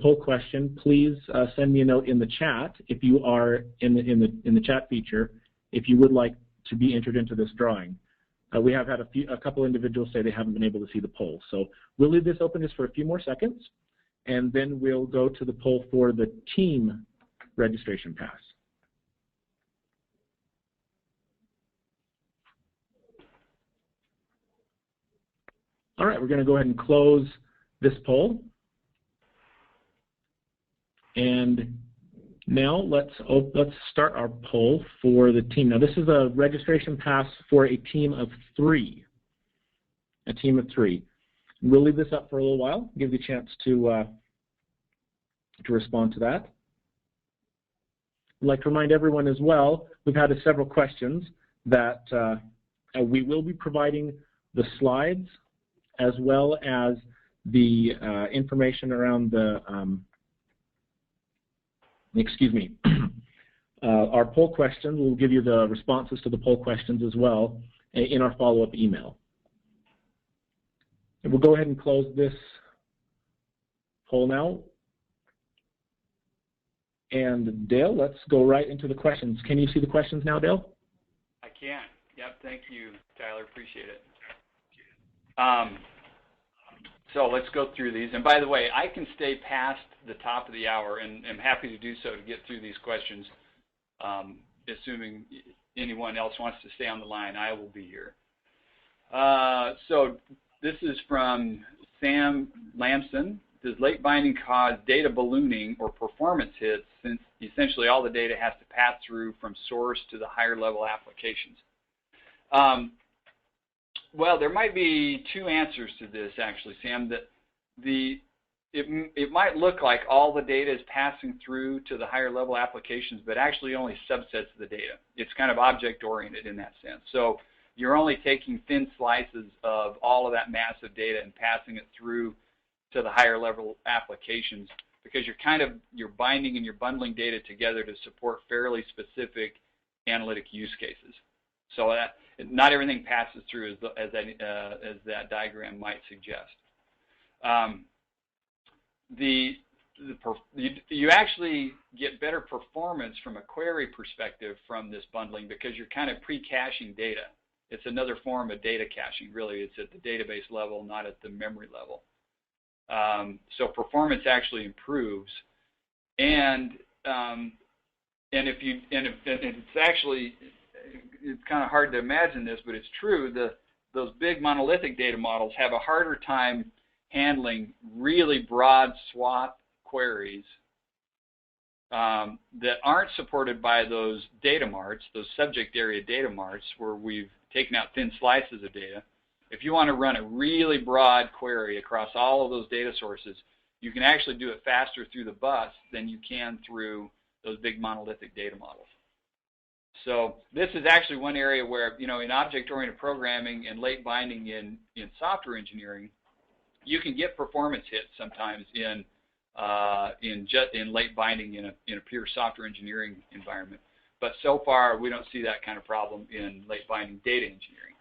poll question, please send me a note in the chat if you are in the chat feature if you would like to be entered into this drawing. We have had a couple individuals say they haven't been able to see the poll. So we'll leave this open just for a few more seconds, and then we'll go to the poll for the team registration pass. All right, we're going to go ahead and close this poll. And now let's start our poll for the team. Now this is a registration pass for a team of 3. A team of 3. We'll leave this up for a little while, give you a chance to respond to that. I'd like to remind everyone as well, we've had several questions that we will be providing the slides as well as the information around the our poll questions. We'll give you the responses to the poll questions as well in our follow-up email. And we'll go ahead and close this poll now. And Dale, let's go right into the questions. Can you see the questions now, Dale? I can. Yep, thank you, Tyler. Appreciate it. So let's go through these. And by the way, I can stay past the top of the hour, and I'm happy to do so to get through these questions. Assuming anyone else wants to stay on the line, I will be here. So this is from Sam Lamson. Does late binding cause data ballooning or performance hits, since essentially all the data has to pass through from source to the higher level applications? Well, there might be 2 answers to this, actually, Sam. That it might look like all the data is passing through to the higher level applications, but actually only subsets of the data. It's kind of object oriented in that sense. So you're only taking thin slices of all of that massive data and passing it through to the higher level applications, because you're binding and you're bundling data together to support fairly specific analytic use cases. So that not everything passes through as that diagram might suggest. You actually get better performance from a query perspective from this bundling, because you're kind of pre-caching data. It's another form of data caching, really. It's at the database level, not at the memory level. So performance actually improves, and it's kind of hard to imagine this, but it's true. Those big monolithic data models have a harder time handling really broad swath queries that aren't supported by those data marts, those subject area data marts, where we've taken out thin slices of data. If you want to run a really broad query across all of those data sources, you can actually do it faster through the bus than you can through those big monolithic data models. So this is actually one area where, in object-oriented programming and late binding in software engineering, you can get performance hits sometimes in late binding in a pure software engineering environment. But so far, we don't see that kind of problem in late binding data engineering.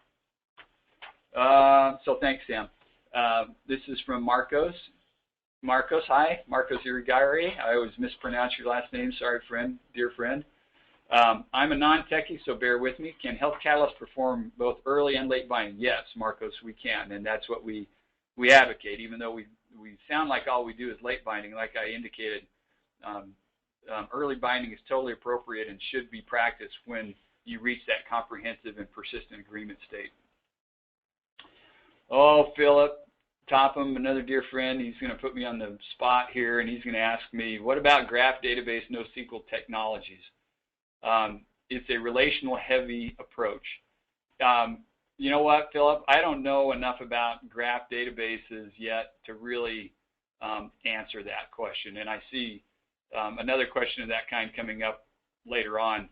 So thanks, Sam. This is from Marcos. Marcos, hi. Marcos Irigari. I always mispronounce your last name. Sorry, friend, dear friend. I'm a non-techie, so bear with me. Can health catalysts perform both early and late binding? Yes, Marcos, we can, and that's what we advocate, even though we sound like all we do is late binding. Like I indicated, early binding is totally appropriate and should be practiced when you reach that comprehensive and persistent agreement state. Oh, Philip Topham, another dear friend, he's going to put me on the spot here, and he's going to ask me, what about graph database NoSQL technologies? It's a relational heavy approach. You know what, Philip? I don't know enough about graph databases yet to really answer that question. And I see another question of that kind coming up later on.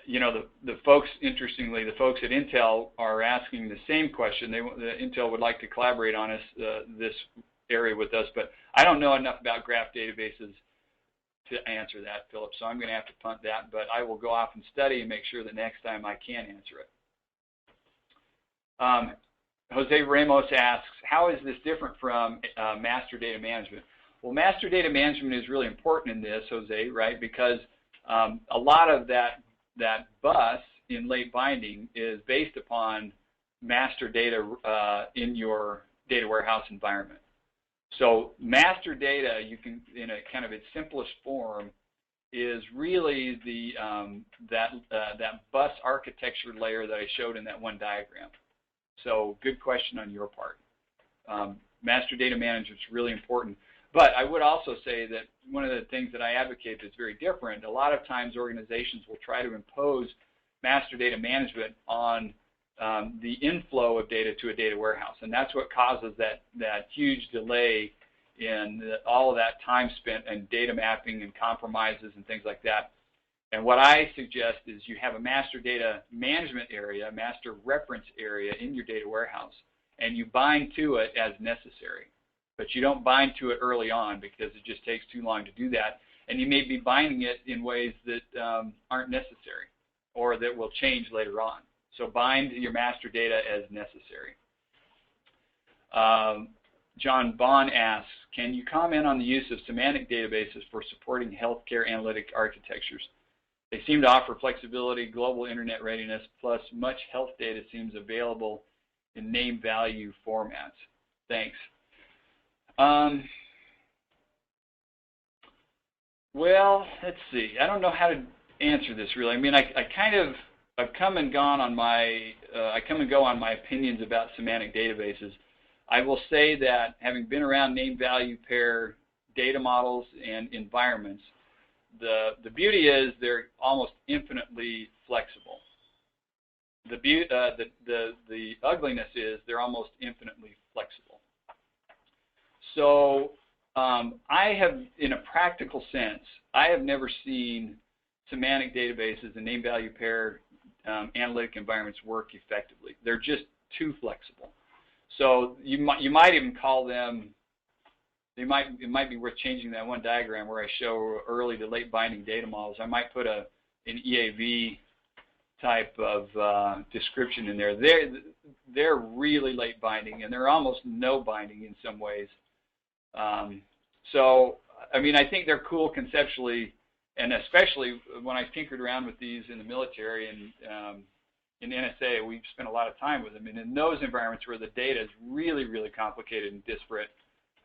You know, the folks, interestingly, the folks at Intel are asking the same question. Intel would like to collaborate on this area with us, but I don't know enough about graph databases to answer that, Philip, so I'm going to have to punt that, but I will go off and study and make sure that next time I can answer it. Jose Ramos asks, how is this different from master data management? Well, master data management is really important in this, Jose, right, because a lot of that bus in late binding is based upon master data in your data warehouse environment. So master data, you can, in a kind of its simplest form, is really the that bus architecture layer that I showed in that one diagram. So good question on your part. Master data management is really important. But I would also say that one of the things that I advocate that's very different, a lot of times organizations will try to impose master data management on the inflow of data to a data warehouse, and that's what causes that huge delay in all of that time spent and data mapping and compromises and things like that. And what I suggest is you have a master data management area, a master reference area in your data warehouse, and you bind to it as necessary. But you don't bind to it early on because it just takes too long to do that, and you may be binding it in ways that aren't necessary or that will change later on. So bind your master data as necessary. John Bond asks, can you comment on the use of semantic databases for supporting healthcare analytic architectures? They seem to offer flexibility, global internet readiness, plus much health data seems available in name value formats. Thanks. Well, let's see. I don't know how to answer this really. I mean, I've come and gone on my my opinions about semantic databases. I will say that having been around name value pair data models and environments, the beauty is they're almost infinitely flexible. The ugliness is they're almost infinitely flexible. So I have, in a practical sense, I have never seen semantic databases and name value pair analytic environments work effectively. They're just too flexible. So you might even call them. It might be worth changing that one diagram where I show early to late binding data models. I might put an EAV type of description in there. They're really late binding, and they're almost no binding in some ways. So I mean, I think they're cool conceptually. And especially when I tinkered around with these in the military and in NSA, we've spent a lot of time with them. And in those environments where the data is really, really complicated and disparate,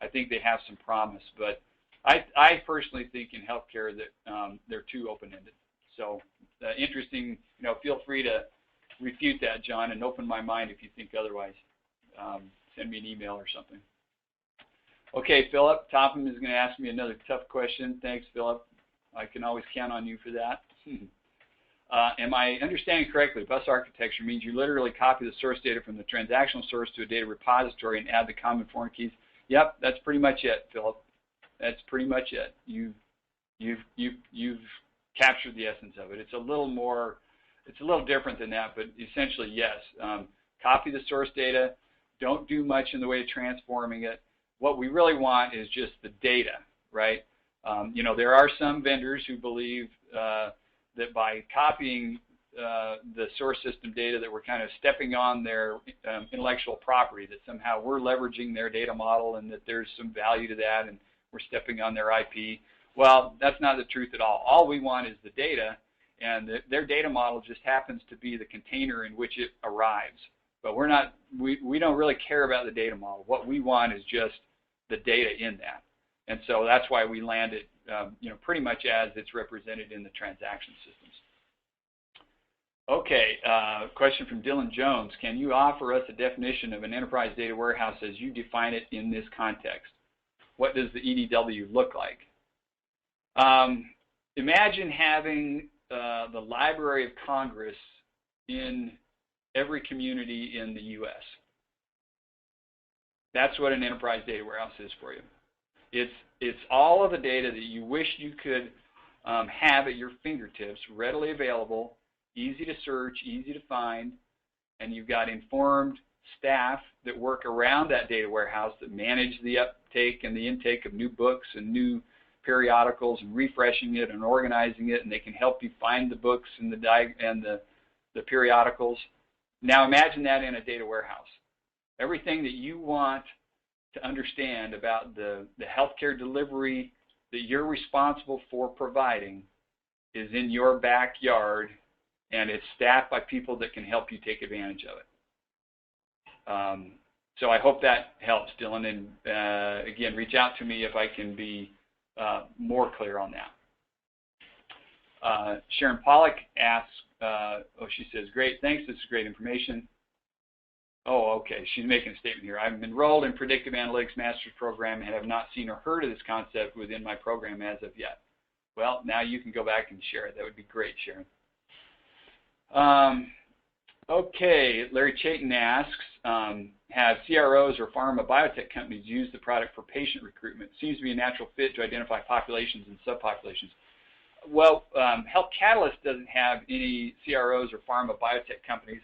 I think they have some promise. But I personally think in healthcare that they're too open-ended. So interesting, you know, feel free to refute that, John, and open my mind if you think otherwise. Send me an email or something. Okay, Philip Topham is going to ask me another tough question. Thanks, Philip. I can always count on you for that. Am I understanding correctly? Bus architecture means you literally copy the source data from the transactional source to a data repository and add the common foreign keys. Yep, that's pretty much it, Philip. That's pretty much it. You've captured the essence of it. It's a little different than that, but essentially yes. Copy the source data. Don't do much in the way of transforming it. What we really want is just the data, right? You know, there are some vendors who believe that by copying the source system data that we're kind of stepping on their intellectual property, that somehow we're leveraging their data model and that there's some value to that and we're stepping on their IP. Well, that's not the truth at all. All we want is the data, and their data model just happens to be the container in which it arrives. But we don't really care about the data model. What we want is just the data in that. And so that's why we land it pretty much as it's represented in the transaction systems. Okay, question from Dylan Jones. Can you offer us a definition of an enterprise data warehouse as you define it in this context? What does the EDW look like? Imagine having the Library of Congress in every community in the U.S. That's what an enterprise data warehouse is for you. It's all of the data that you wish you could have at your fingertips, readily available, easy to search, easy to find, and you've got informed staff that work around that data warehouse that manage the uptake and the intake of new books and new periodicals and refreshing it and organizing it, and they can help you find the books and the periodicals. Now imagine that in a data warehouse. Everything that you want to understand about the healthcare delivery that you're responsible for providing is in your backyard, and it's staffed by people that can help you take advantage of it. So I hope that helps, Dylan, and again, reach out to me if I can be more clear on that. Sharon Pollock asks, she says, great, thanks, this is great information. Oh, okay, she's making a statement here. I'm enrolled in Predictive Analytics Master's Program and have not seen or heard of this concept within my program as of yet. Well, now you can go back and share it. That would be great, Sharon. Okay, Larry Chayton asks, have CROs or pharma biotech companies used the product for patient recruitment? It seems to be a natural fit to identify populations and subpopulations. Well, Health Catalyst doesn't have any CROs or pharma biotech companies,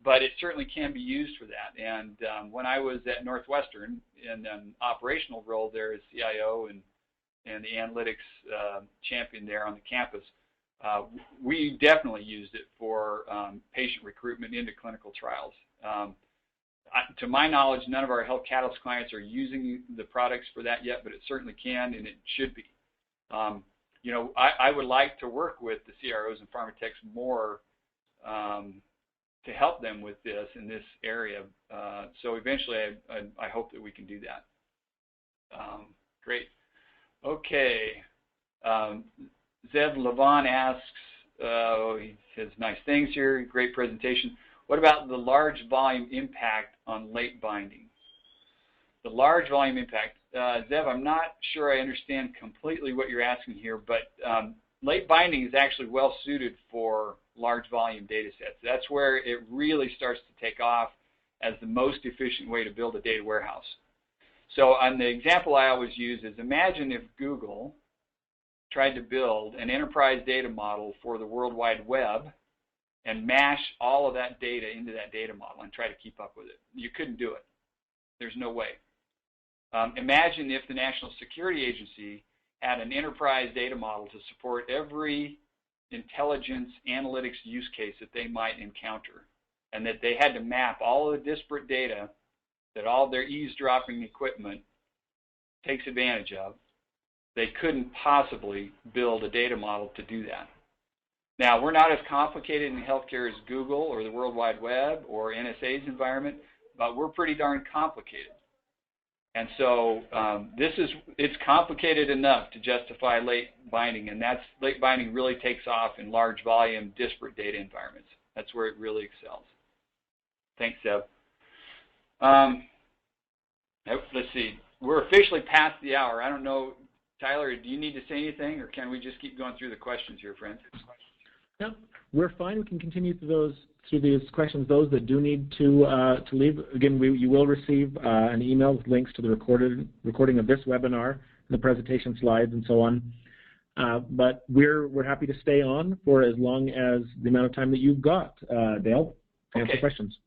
but it certainly can be used for that. And when I was at Northwestern in an operational role there as CIO and the analytics champion there on the campus, we definitely used it for patient recruitment into clinical trials. To my knowledge, none of our Health Catalyst clients are using the products for that yet, but it certainly can and it should be. I would like to work with the CROs and pharma techs more to help them with this in this area. So eventually I hope that we can do that. Great. Okay. Zev Levon asks, he says nice things here, great presentation. What about the large volume impact on late binding? The large volume impact. Zev, I'm not sure I understand completely what you're asking here, but late binding is actually well suited for large volume data sets. That's where it really starts to take off as the most efficient way to build a data warehouse. So on the example I always use is, imagine if Google tried to build an enterprise data model for the World Wide Web and mash all of that data into that data model and try to keep up with it. You couldn't do it. There's no way. Imagine if the National Security Agency had an enterprise data model to support every intelligence analytics use case that they might encounter, and that they had to map all of the disparate data that all of their eavesdropping equipment takes advantage of. They couldn't possibly build a data model to do that. Now, we're not as complicated in healthcare as Google or the World Wide Web or NSA's environment, but we're pretty darn complicated. And so it's complicated enough to justify late binding, and late binding really takes off in large volume, disparate data environments. That's where it really excels. Thanks, Seb. Let's see. We're officially past the hour. I don't know, Tyler, do you need to say anything, or can we just keep going through the questions here, friends? No, we're fine. We can continue through these questions. Those that do need to leave, again, you will receive an email with links to the recording of this webinar, and the presentation slides, and so on. But we're happy to stay on for as long as the amount of time that you've got, Dale, to answer questions.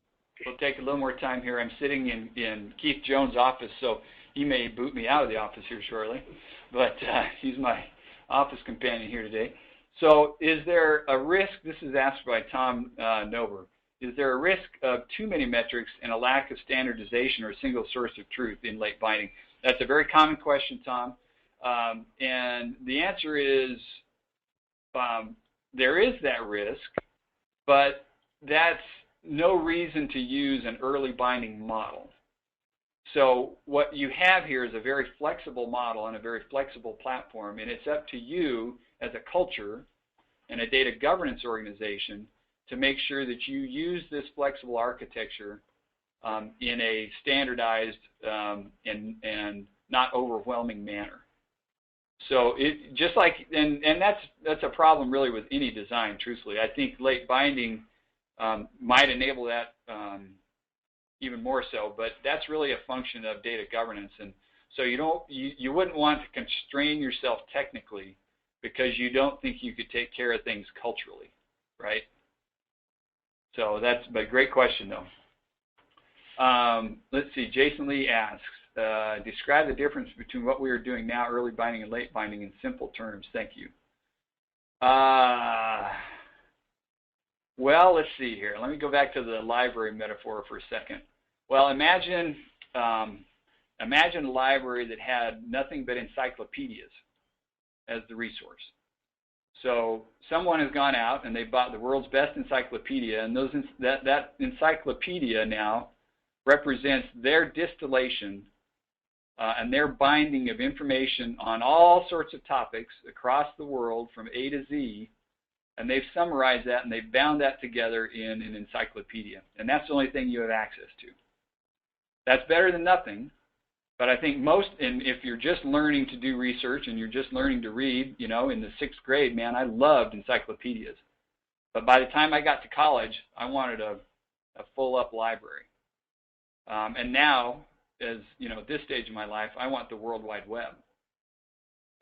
We'll take a little more time here. I'm sitting in Keith Jones' office, so he may boot me out of the office here shortly, but he's my office companion here today. So is there a risk, this is asked by Tom Nover, is there a risk of too many metrics and a lack of standardization or a single source of truth in late binding? That's a very common question, Tom. And the answer is there is that risk, but that's no reason to use an early binding model. So what you have here is a very flexible model and a very flexible platform, and it's up to you as a culture and a data governance organization to make sure that you use this flexible architecture in a standardized and not overwhelming manner. So it just like, and that's a problem really with any design, truthfully. I think late binding might enable that even more so, but that's really a function of data governance. And so you wouldn't want to constrain yourself technically because you don't think you could take care of things culturally, right? So that's a great question, though. Let's see, Jason Lee asks, describe the difference between what we are doing now, early binding and late binding, in simple terms. Thank you. Well, let's see here. Let me go back to the library metaphor for a second. Well, imagine a library that had nothing but encyclopedias as the resource. So someone has gone out and they bought the world's best encyclopedia, and that encyclopedia now represents their distillation and their binding of information on all sorts of topics across the world from A to Z, and they've summarized that and they've bound that together in an encyclopedia. And that's the only thing you have access to. That's better than nothing, but I think and if you're just learning to do research and you're just learning to read, in the 6th grade, man, I loved encyclopedias. But by the time I got to college, I wanted a full-up library. And now, as at this stage of my life, I want the World Wide Web.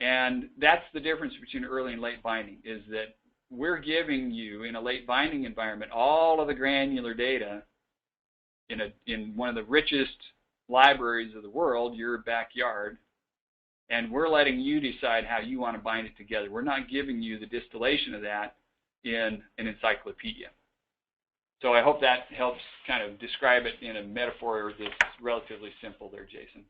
And that's the difference between early and late binding, is that we're giving you, in a late binding environment, all of the granular data in one of the richest libraries of the world, your backyard, and we're letting you decide how you want to bind it together. We're not giving you the distillation of that in an encyclopedia. So I hope that helps kind of describe it in a metaphor that's relatively simple there, Jason.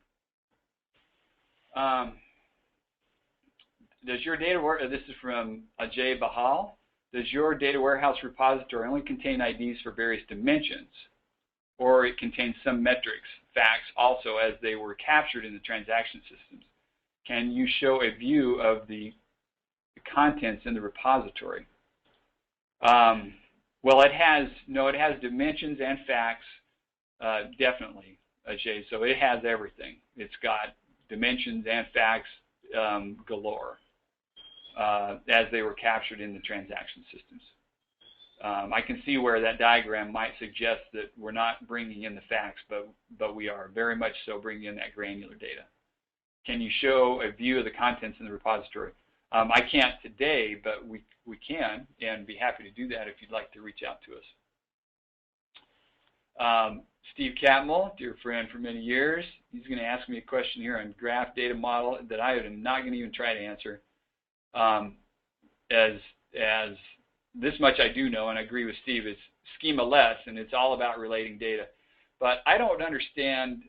Does your data this is from Ajay Bahal. Does your data warehouse repository only contain IDs for various dimensions, or it contains some metrics, facts also, as they were captured in the transaction systems? Can you show a view of the contents in the repository? Well, it has dimensions and facts, definitely, Ajay. So it has everything. It's got dimensions and facts galore as they were captured in the transaction systems. I can see where that diagram might suggest that we're not bringing in the facts, but we are very much so bringing in that granular data. Can you show a view of the contents in the repository? I can't today, but we can, and be happy to do that if you'd like to reach out to us. Steve Catmull, dear friend for many years, he's going to ask me a question here on graph data model that I am not going to even try to answer. As this much I do know, and I agree with Steve, it's schema-less, and it's all about relating data. But I don't understand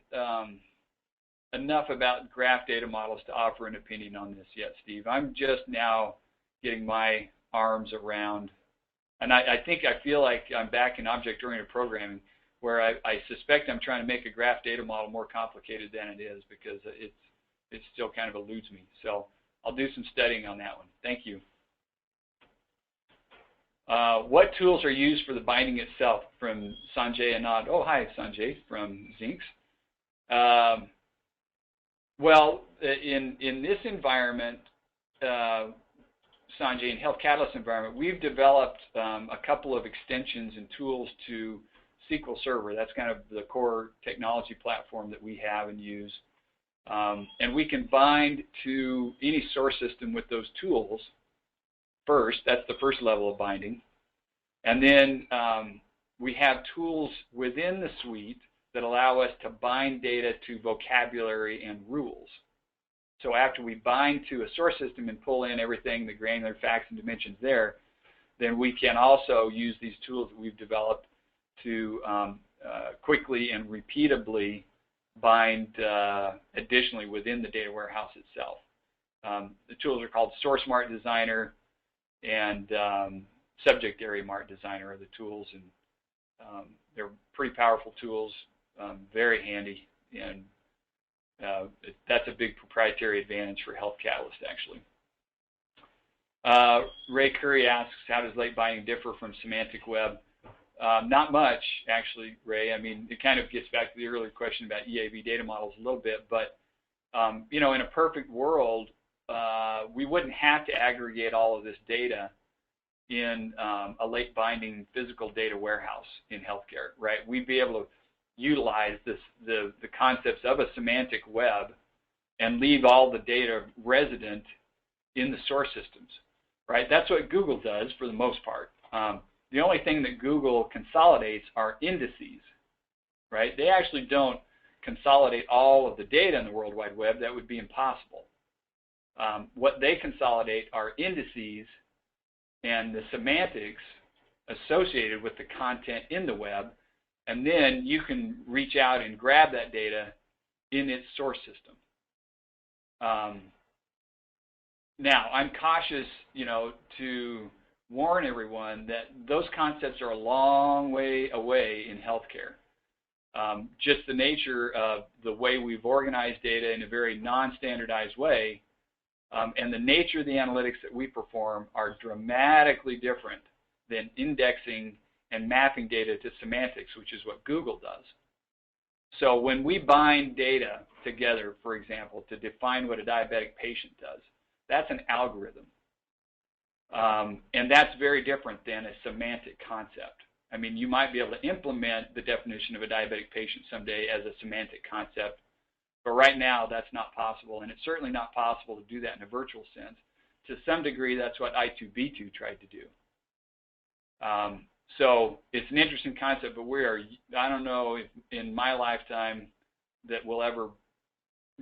enough about graph data models to offer an opinion on this yet, Steve. I'm just now getting my arms around, and I feel like I'm back in object-oriented programming, where I suspect I'm trying to make a graph data model more complicated than it is, because it still kind of eludes me. So I'll do some studying on that one. Thank you. What tools are used for the binding itself? From Sanjay Anand. Oh, hi, Sanjay, from Zinx. Well, in this environment, Sanjay, in Health Catalyst environment, we've developed a couple of extensions and tools to SQL Server. That's kind of the core technology platform that we have and use. And we can bind to any source system with those tools first. That's the first level of binding. And then we have tools within the suite that allow us to bind data to vocabulary and rules. So after we bind to a source system and pull in everything, the granular facts and dimensions there, then we can also use these tools that we've developed to quickly and repeatably bind additionally within the data warehouse itself. The tools are called Source Mart Designer and Subject Area Mart Designer are the tools, and they're pretty powerful tools, very handy, and that's a big proprietary advantage for Health Catalyst, actually. Ray Curry asks, how does late binding differ from semantic web? Not much, actually, Ray. I mean, it kind of gets back to the earlier question about EAV data models a little bit, but you know, in a perfect world, we wouldn't have to aggregate all of this data in a late binding physical data warehouse in healthcare, right? We'd be able to utilize the concepts of a semantic web and leave all the data resident in the source systems, right? That's what Google does for the most part. The only thing that Google consolidates are indices, right? They actually don't consolidate all of the data in the World Wide Web. That would be impossible. What they consolidate are indices and the semantics associated with the content in the web, and then you can reach out and grab that data in its source system. Now, I'm cautious, you know, to warn everyone that those concepts are a long way away in healthcare. Just the nature of the way we've organized data in a very non-standardized way, and the nature of the analytics that we perform are dramatically different than indexing and mapping data to semantics, which is what Google does. So when we bind data together, for example, to define what a diabetic patient does, that's an algorithm. And that's very different than a semantic concept. I mean, you might be able to implement the definition of a diabetic patient someday as a semantic concept, but right now that's not possible, and it's certainly not possible to do that in a virtual sense. To some degree, that's what I2B2 tried to do. So it's an interesting concept, but I don't know if in my lifetime that we'll ever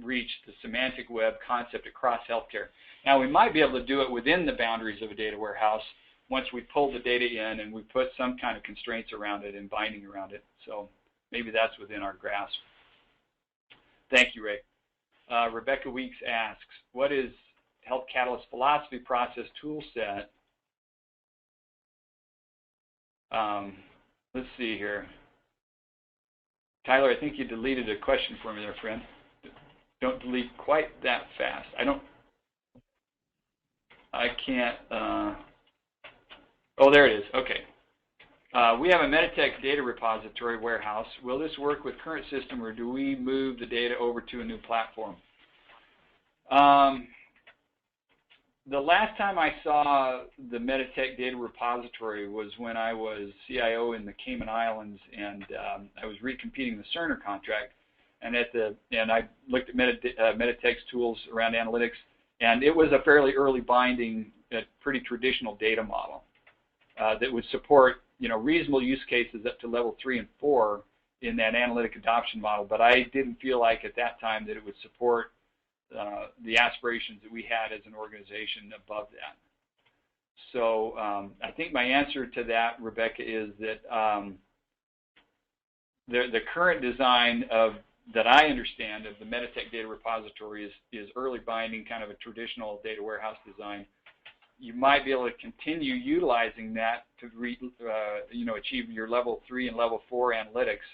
reach the semantic web concept across healthcare. Now, we might be able to do it within the boundaries of a data warehouse once we pull the data in and we put some kind of constraints around it and binding around it. So maybe that's within our grasp. Thank you, Ray. Rebecca Weeks asks, what is Health Catalyst philosophy process tool set? Let's see here. Tyler, I think you deleted a question for me there, friend. Don't delete quite that fast. I can't, oh, there it is. Okay. We have a Meditech data repository warehouse. Will this work with current system, or do we move the data over to a new platform? The last time I saw the Meditech data repository was when I was CIO in the Cayman Islands, and I was recompeting the Cerner contract. And I looked at Meditech's tools around analytics, and it was a fairly early binding, pretty traditional data model that would support, you know, reasonable use cases up to level 3 and 4 in that analytic adoption model. But I didn't feel like at that time that it would support the aspirations that we had as an organization above that. So I think my answer to that, Rebecca, is that the current design that I understand of the Meditech data repository is early binding, kind of a traditional data warehouse design. You might be able to continue utilizing that to achieve your level 3 and level 4 analytics.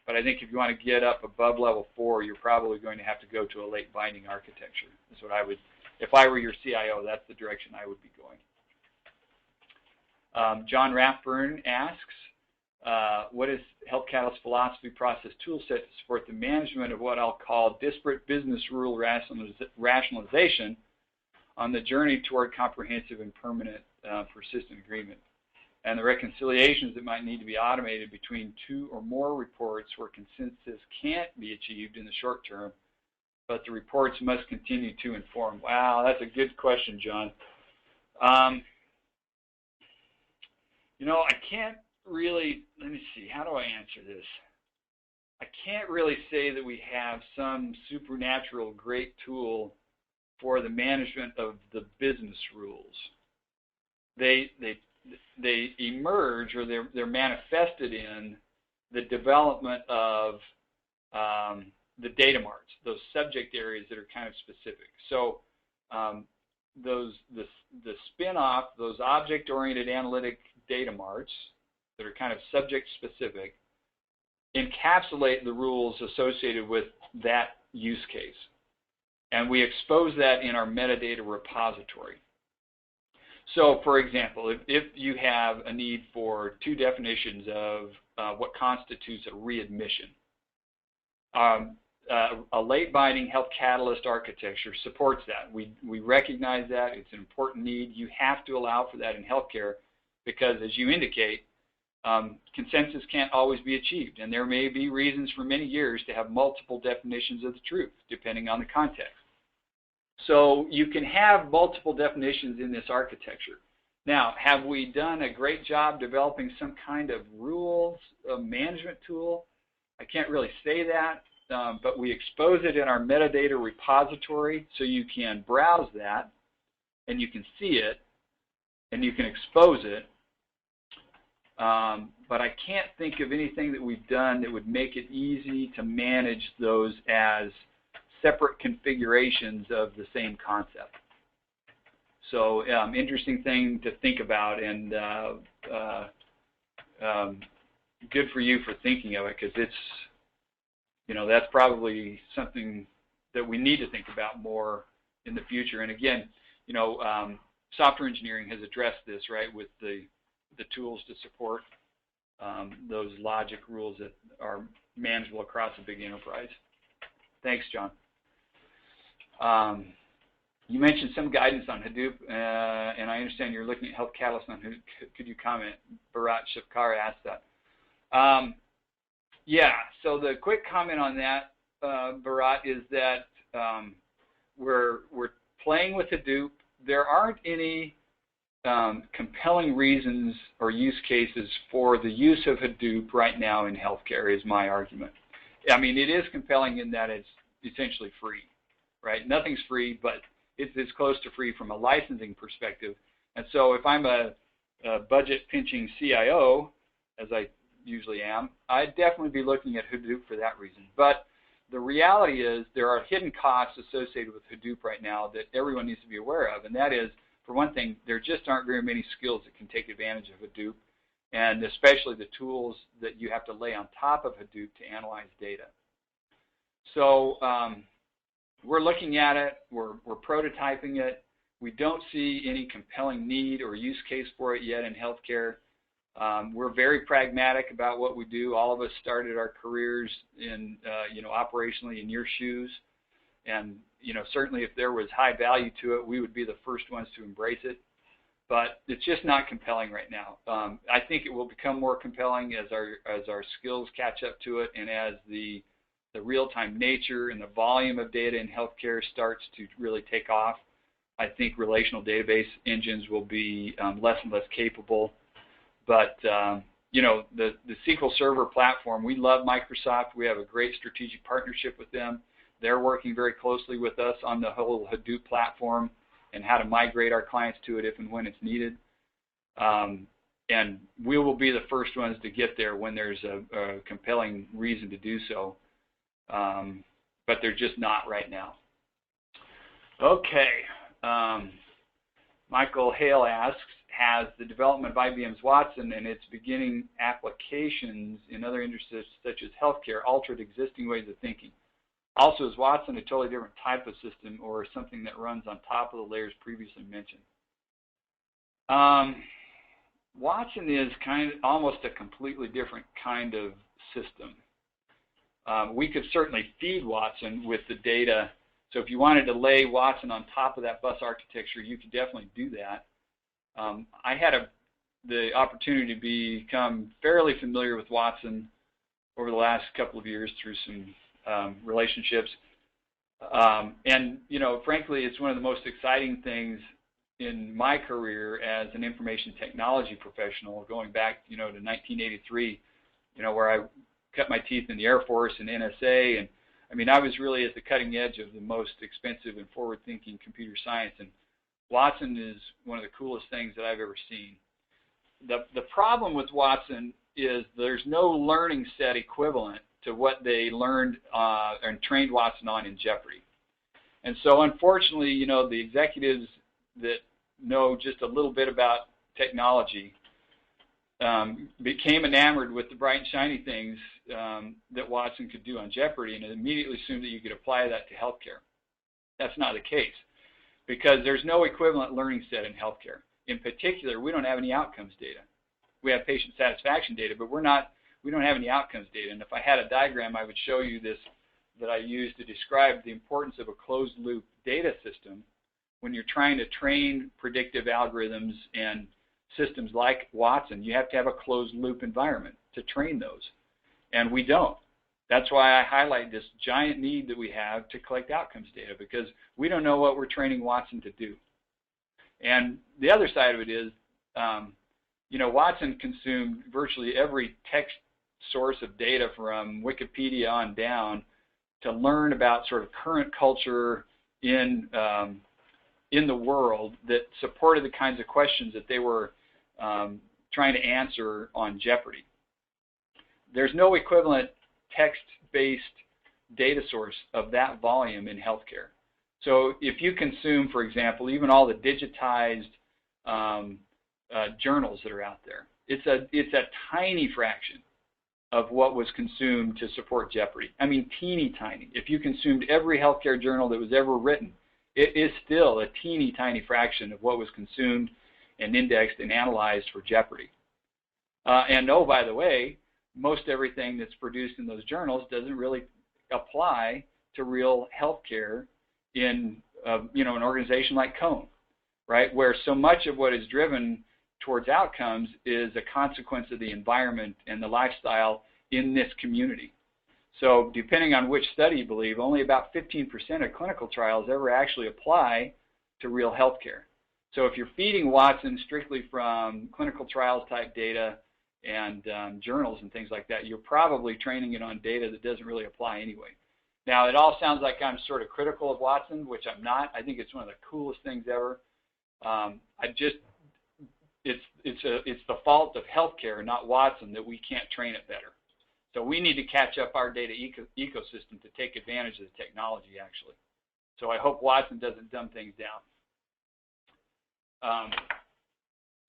But I think if you want to get up above level 4, you're probably going to have to go to a late binding architecture. That's what I would, if I were your CIO, that's the direction I would be going. John Rathburn asks, what is Health Catalyst philosophy process toolset to support the management of what I'll call disparate business rule rationalization on the journey toward comprehensive and permanent persistent agreement, and the reconciliations that might need to be automated between 2 or more reports where consensus can't be achieved in the short term, but the reports must continue to inform? Wow, that's a good question, John. You know, I can't really, let me see, how do I answer this? I can't really say that we have some supernatural great tool for the management of the business rules. They emerge, or they're manifested in the development of the data marts, those subject areas that are kind of specific. So the spin-off, those object-oriented analytic data marts that are kind of subject-specific, encapsulate the rules associated with that use case. And we expose that in our metadata repository. So, for example, if you have a need for 2 definitions of what constitutes a readmission, a late binding health catalyst architecture supports that. We recognize that. It's an important need. You have to allow for that in healthcare because, as you indicate, consensus can't always be achieved, and there may be reasons for many years to have multiple definitions of the truth, depending on the context. So you can have multiple definitions in this architecture. Now, have we done a great job developing some kind of rules management tool? I can't really say that, but we expose it in our metadata repository so you can browse that, and you can see it, and you can expose it. But I can't think of anything that we've done that would make it easy to manage those as separate configurations of the same concept. So interesting thing to think about, and good for you for thinking of it, because it's, that's probably something that we need to think about more in the future. And again, software engineering has addressed this, right, with the tools to support those logic rules that are manageable across a big enterprise. Thanks, John. You mentioned some guidance on Hadoop, and I understand you're looking at Health Catalyst on Hadoop. Could you comment? Bharat Shivkar asked that. Yeah, so the quick comment on that, Bharat, is that we're playing with Hadoop. There aren't any compelling reasons or use cases for the use of Hadoop right now in healthcare, is my argument. I mean, it is compelling in that it's essentially free, right? Nothing's free, but it's as close to free from a licensing perspective. And so if I'm a budget-pinching CIO, as I usually am, I'd definitely be looking at Hadoop for that reason. But the reality is there are hidden costs associated with Hadoop right now that everyone needs to be aware of, and that is, for one thing, there just aren't very many skills that can take advantage of Hadoop, and especially the tools that you have to lay on top of Hadoop to analyze data. So we're looking at it, we're prototyping it. We don't see any compelling need or use case for it yet in healthcare. We're very pragmatic about what we do. All of us started our careers in, operationally in your shoes. And, certainly if there was high value to it, we would be the first ones to embrace it. But it's just not compelling right now. I think it will become more compelling as our skills catch up to it, and as the real-time nature and the volume of data in healthcare starts to really take off. I think relational database engines will be less and less capable. But, the SQL Server platform, we love Microsoft. We have a great strategic partnership with them. They're working very closely with us on the whole Hadoop platform and how to migrate our clients to it if and when it's needed. And we will be the first ones to get there when there's a compelling reason to do so. But they're just not right now. Okay. Michael Hale asks, has the development of IBM's Watson and its beginning applications in other industries such as healthcare altered existing ways of thinking? Also, is Watson a totally different type of system or something that runs on top of the layers previously mentioned? Watson is almost a completely different kind of system. We could certainly feed Watson with the data. So if you wanted to lay Watson on top of that bus architecture, you could definitely do that. I had the opportunity to become fairly familiar with Watson over the last couple of years through some relationships. And, frankly, it's one of the most exciting things in my career as an information technology professional, going back, to 1983, where I cut my teeth in the Air Force and NSA, and I mean, I was really at the cutting edge of the most expensive and forward-thinking computer science, and Watson is one of the coolest things that I've ever seen. The problem with Watson is there's no learning set equivalent to what they learned and trained Watson on in Jeopardy. And so unfortunately, you know, the executives that know just a little bit about technology became enamored with the bright and shiny things that Watson could do on Jeopardy, and immediately assumed that you could apply that to healthcare. That's not the case, because there's no equivalent learning set in healthcare. In particular, we don't have any outcomes data. We have patient satisfaction data, but we don't have any outcomes data. And if I had a diagram, I would show you this that I use to describe the importance of a closed-loop data system when you're trying to train predictive algorithms and systems like Watson. You have to have a closed-loop environment to train those, and we don't. That's why I highlight this giant need that we have to collect outcomes data, because we don't know what we're training Watson to do. And the other side of it is, you know, Watson consumed virtually every text source of data from Wikipedia on down to learn about sort of current culture in the world that supported the kinds of questions that they were trying to answer on Jeopardy. There's no equivalent text-based data source of that volume in healthcare. So if you consume, for example, even all the digitized journals that are out there, it's a tiny fraction of what was consumed to support Jeopardy. I mean, teeny tiny. If you consumed every healthcare journal that was ever written, it is still a teeny tiny fraction of what was consumed and indexed and analyzed for Jeopardy. And oh, by the way, most everything that's produced in those journals doesn't really apply to real healthcare in you know, an organization like Cone, right, where so much of what is driven towards outcomes is a consequence of the environment and the lifestyle in this community. So depending on which study you believe, only about 15% of clinical trials ever actually apply to real healthcare. So if you're feeding Watson strictly from clinical trials type data and journals and things like that, you're probably training it on data that doesn't really apply anyway. Now, it all sounds like I'm sort of critical of Watson, which I'm not. I think it's one of the coolest things ever. It's the fault of healthcare, not Watson, that we can't train it better. So we need to catch up our data ecosystem to take advantage of the technology, actually. So I hope Watson doesn't dumb things down.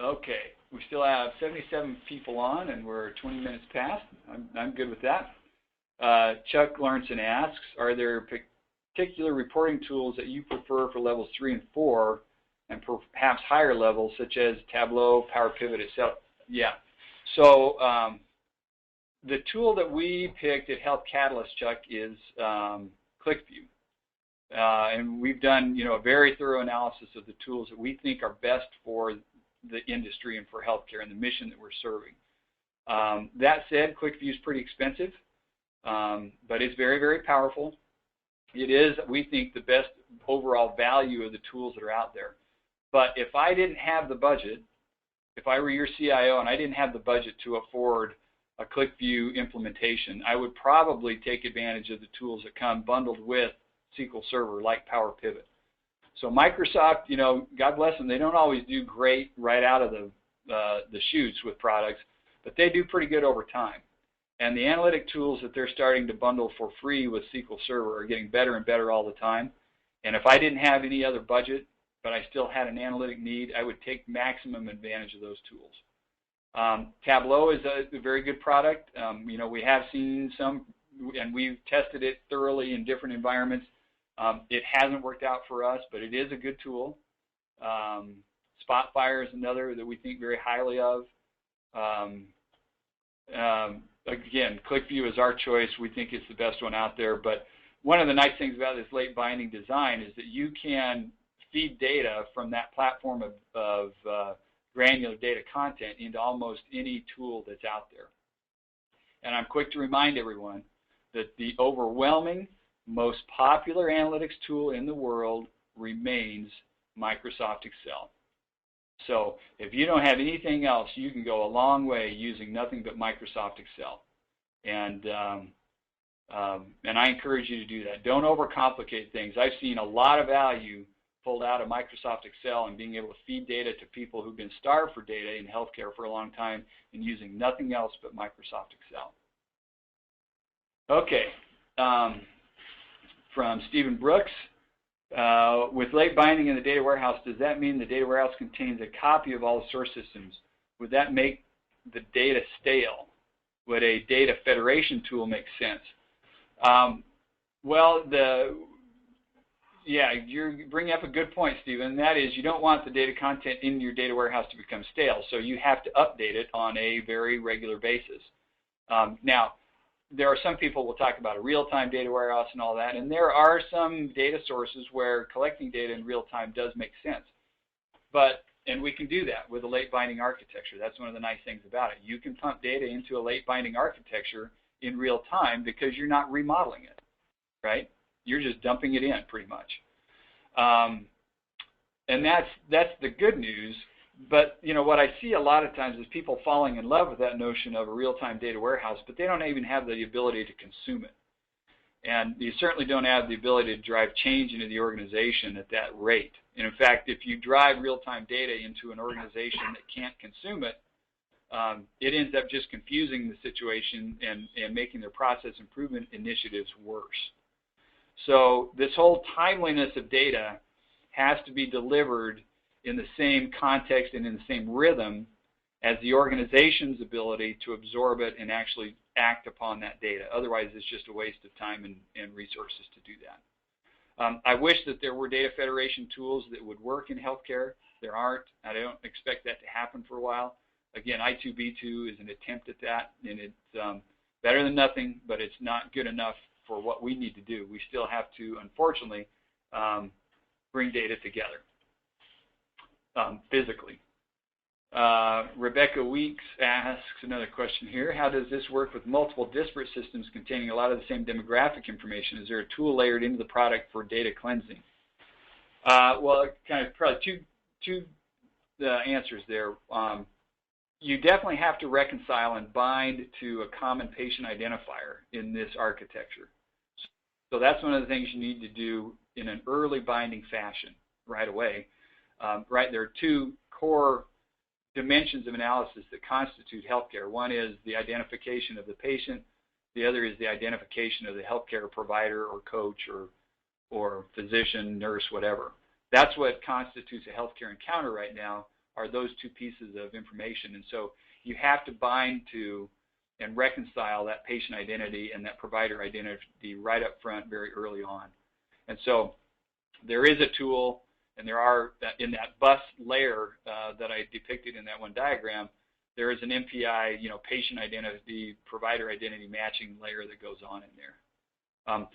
Okay, we still have 77 people on, and we're 20 minutes past. I'm good with that. Chuck Lawrenson asks, are there particular reporting tools that you prefer for levels 3 and 4, and perhaps higher levels, such as Tableau, Power Pivot, etc.? Yeah. So the tool that we picked at Health Catalyst, Chuck, is ClickView. And we've done, you know, a very thorough analysis of the tools that we think are best for the industry and for healthcare and the mission that we're serving. That said, ClickView is pretty expensive, but it's very, very powerful. It is, we think, the best overall value of the tools that are out there. But if I didn't have the budget, if I were your CIO and I didn't have the budget to afford a ClickView implementation, I would probably take advantage of the tools that come bundled with SQL Server, like Power Pivot. So Microsoft, you know, God bless them, they don't always do great right out of the chutes with products, but they do pretty good over time. And the analytic tools that they're starting to bundle for free with SQL Server are getting better and better all the time. And if I didn't have any other budget, but I still had an analytic need, I would take maximum advantage of those tools. Tableau is a very good product. You know, we have seen some, and we've tested it thoroughly in different environments. It hasn't worked out for us, but it is a good tool. Spotfire is another that we think very highly of. Again, ClickView is our choice. We think it's the best one out there. But one of the nice things about this late binding design is that you can feed data from that platform of granular data content into almost any tool that's out there. And I'm quick to remind everyone that the overwhelming, most popular analytics tool in the world remains Microsoft Excel. So if you don't have anything else, you can go a long way using nothing but Microsoft Excel. And And I encourage you to do that. Don't overcomplicate things. I've seen a lot of value pulled out of Microsoft Excel and being able to feed data to people who've been starved for data in healthcare for a long time and using nothing else but Microsoft Excel. Okay, from Stephen Brooks, with late binding in the data warehouse, does that mean the data warehouse contains a copy of all the source systems? Would that make the data stale? Would a data federation tool make sense? Well, you're bringing up a good point, Stephen, and that is you don't want the data content in your data warehouse to become stale, so you have to update it on a very regular basis. Now, there are some people will talk about a real-time data warehouse and all that, and there are some data sources where collecting data in real time does make sense. And we can do that with a late binding architecture. That's one of the nice things about it. You can pump data into a late binding architecture in real time because you're not remodeling it, right? You're just dumping it in pretty much. And that's the good news. But you know what I see a lot of times is people falling in love with that notion of a real-time data warehouse, but they don't even have the ability to consume it. And you certainly don't have the ability to drive change into the organization at that rate. And in fact, if you drive real-time data into an organization that can't consume it, it ends up just confusing the situation and making their process improvement initiatives worse. So this whole timeliness of data has to be delivered in the same context and in the same rhythm as the organization's ability to absorb it and actually act upon that data. Otherwise, it's just a waste of time and resources to do that. I wish that there were data federation tools that would work in healthcare. There aren't. I don't expect that to happen for a while. Again, I2B2 is an attempt at that, and it's better than nothing, but it's not good enough for what we need to do. We still have to, unfortunately, bring data together physically. Rebecca Weeks asks another question here. How does this work with multiple disparate systems containing a lot of the same demographic information? Is there a tool layered into the product for data cleansing? Well, kind of probably two answers there. You definitely have to reconcile and bind to a common patient identifier in this architecture. So that's one of the things you need to do in an early binding fashion right away. Right, there are two core dimensions of analysis that constitute healthcare. One is the identification of the patient. The other is the identification of the healthcare provider or coach or physician, nurse, whatever. That's what constitutes a healthcare encounter right now, are those two pieces of information. And so you have to bind to and reconcile that patient identity and that provider identity right up front very early on. And so there is a tool, and there are, in that bus layer that I depicted in that one diagram, there is an MPI, patient identity, provider identity matching layer that goes on in there.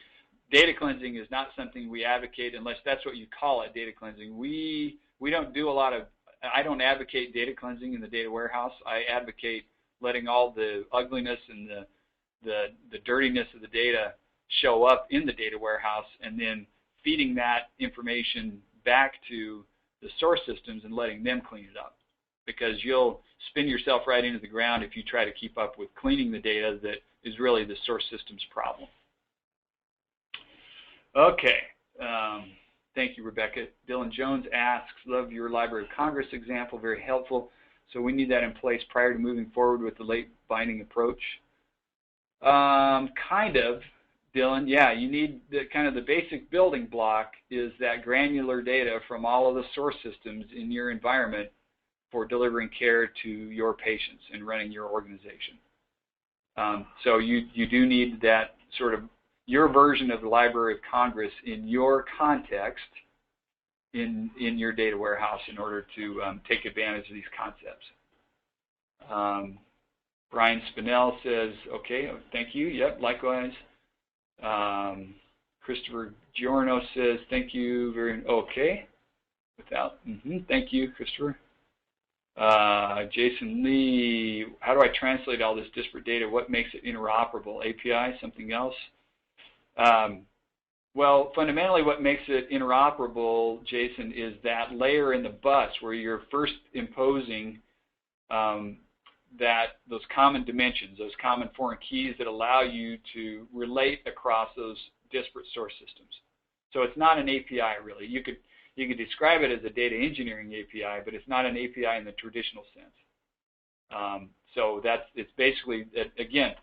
Data cleansing is not something we advocate unless that's what you call it, data cleansing. We don't do a lot of, I don't advocate data cleansing in the data warehouse. I advocate letting all the ugliness and the dirtiness of the data show up in the data warehouse and then feeding that information back to the source systems and letting them clean it up, because you'll spin yourself right into the ground if you try to keep up with cleaning the data that is really the source system's problem. Okay, thank you, Rebecca. Dylan Jones asks, love your Library of Congress example, very helpful. So we need that in place prior to moving forward with the late binding approach. Kind of. Dylan, yeah, you need the basic building block is that granular data from all of the source systems in your environment for delivering care to your patients and running your organization. So you do need that sort of your version of the Library of Congress in your context in your data warehouse in order to take advantage of these concepts. Brian Spinell says, okay, thank you. Yep, likewise. Christopher Giorno says, thank you very, okay. Thank you, Christopher. Jason Lee, how do I translate all this disparate data? What makes it interoperable? API, something else? Well, fundamentally what makes it interoperable, Jason, is that layer in the bus where you're first imposing those common dimensions, those common foreign keys that allow you to relate across those disparate source systems. So it's not an API really. You could describe it as a data engineering API, but it's not an API in the traditional sense. So it's basically, again,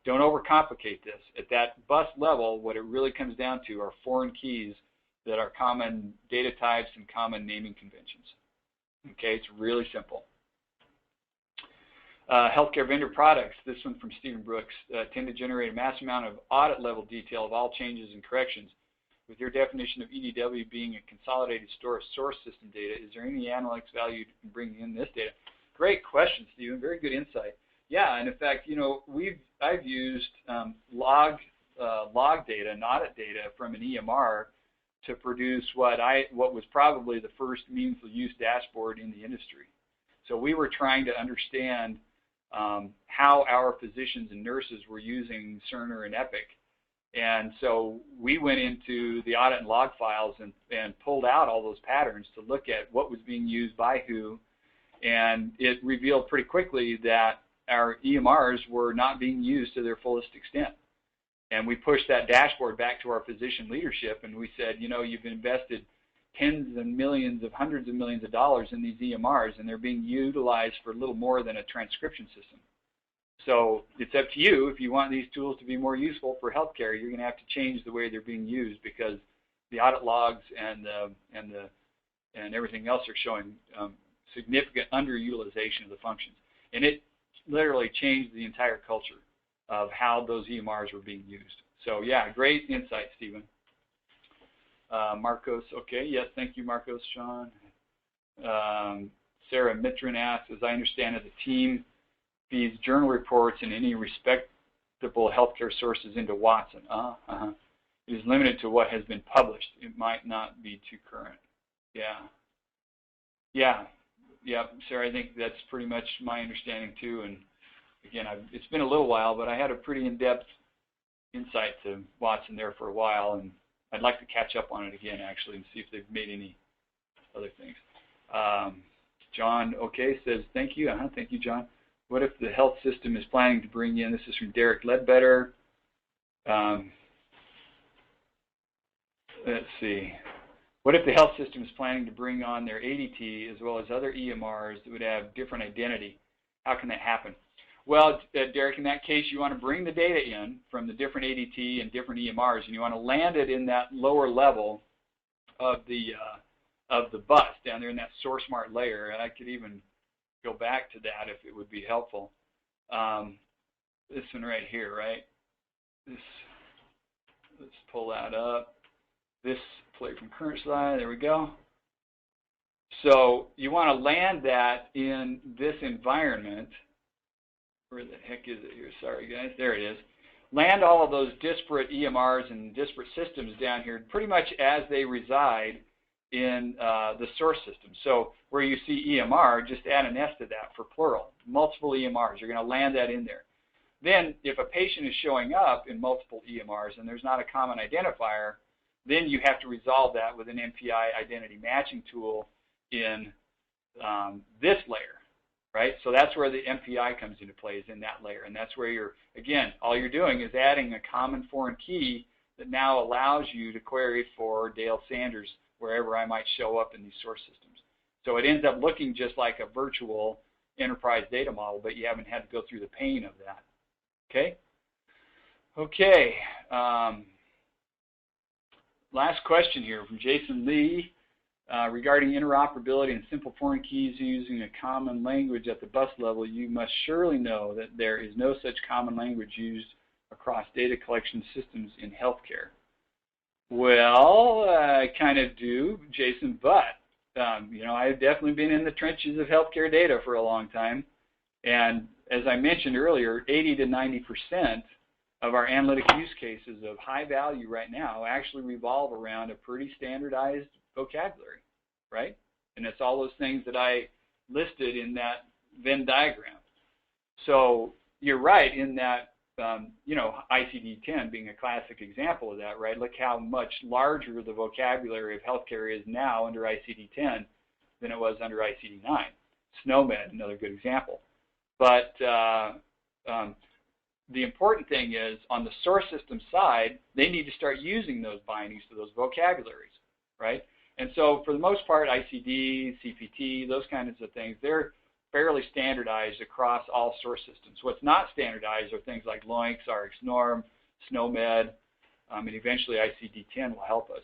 don't overcomplicate this. At that bus level, what it really comes down to are foreign keys that are common data types and common naming conventions. Okay, it's really simple. Healthcare vendor products, this one from Stephen Brooks, tend to generate a massive amount of audit level detail of all changes and corrections. With your definition of EDW being a consolidated store of source system data, is there any analytics value in bringing in this data? Great question, Stephen. Very good insight. Yeah, and in fact, I've used log data and audit data from an EMR to produce what was probably the first meaningful use dashboard in the industry. So we were trying to understand how our physicians and nurses were using Cerner and Epic. And so we went into the audit and log files and pulled out all those patterns to look at what was being used by who, and it revealed pretty quickly that our EMRs were not being used to their fullest extent. And we pushed that dashboard back to our physician leadership, and we said, you've invested tens of millions of hundreds of millions of dollars in these EMRs, and they're being utilized for little more than a transcription system. So it's up to you. If you want these tools to be more useful for healthcare, you're going to have to change the way they're being used, because the audit logs and everything else are showing significant underutilization of the functions. And it literally changed the entire culture of how those EMRs were being used. So yeah, great insight, Stephen. Marcos, okay, yes, thank you, Marcos, Sean. Sarah Mitrin asks, as I understand it, the team feeds journal reports and any respectable healthcare sources into Watson. It is limited to what has been published. It might not be too current. Yeah, Sarah, I think that's pretty much my understanding too. And again, it's been a little while, but I had a pretty in-depth insight to Watson there for a while, and I'd like to catch up on it again, actually, and see if they've made any other things. John, okay, says, thank you. Thank you, John. What if the health system is planning to bring in, this is from Derek Ledbetter. Let's see. What if the health system is planning to bring on their ADT as well as other EMRs that would have different identity? How can that happen? Well, Derek, in that case, you want to bring the data in from the different ADT and different EMRs, and you want to land it in that lower level of the bus down there in that source smart layer. And I could even go back to that if it would be helpful. This one right here, right? Let's pull that up. This play from current slide. There we go. So you want to land that in this environment. Where the heck is it here? Sorry, guys. There it is. Land all of those disparate EMRs and disparate systems down here pretty much as they reside in the source system. So where you see EMR, just add an S to that for plural. Multiple EMRs. You're going to land that in there. Then if a patient is showing up in multiple EMRs and there's not a common identifier, then you have to resolve that with an MPI identity matching tool in this layer. Right? So that's where the MPI comes into play, is in that layer. And that's where you're, again, all you're doing is adding a common foreign key that now allows you to query for Dale Sanders wherever I might show up in these source systems. So it ends up looking just like a virtual enterprise data model, but you haven't had to go through the pain of that. Okay? Okay. Last question here from Jason Lee. Regarding interoperability and simple foreign keys using a common language at the bus level, you must surely know that there is no such common language used across data collection systems in healthcare. Well, I kind of do, Jason, but I've definitely been in the trenches of healthcare data for a long time, and as I mentioned earlier, 80 to 90% of our analytic use cases of high value right now actually revolve around a pretty standardized vocabulary, right? And it's all those things that I listed in that Venn diagram. So you're right in that, ICD-10 being a classic example of that, right? Look how much larger the vocabulary of healthcare is now under ICD-10 than it was under ICD-9. SNOMED, another good example. But the important thing is, on the source system side, they need to start using those bindings to those vocabularies, right? And so for the most part, ICD, CPT, those kinds of things, they're fairly standardized across all source systems. What's not standardized are things like LOINC, RxNorm, SNOMED, and eventually ICD-10 will help us.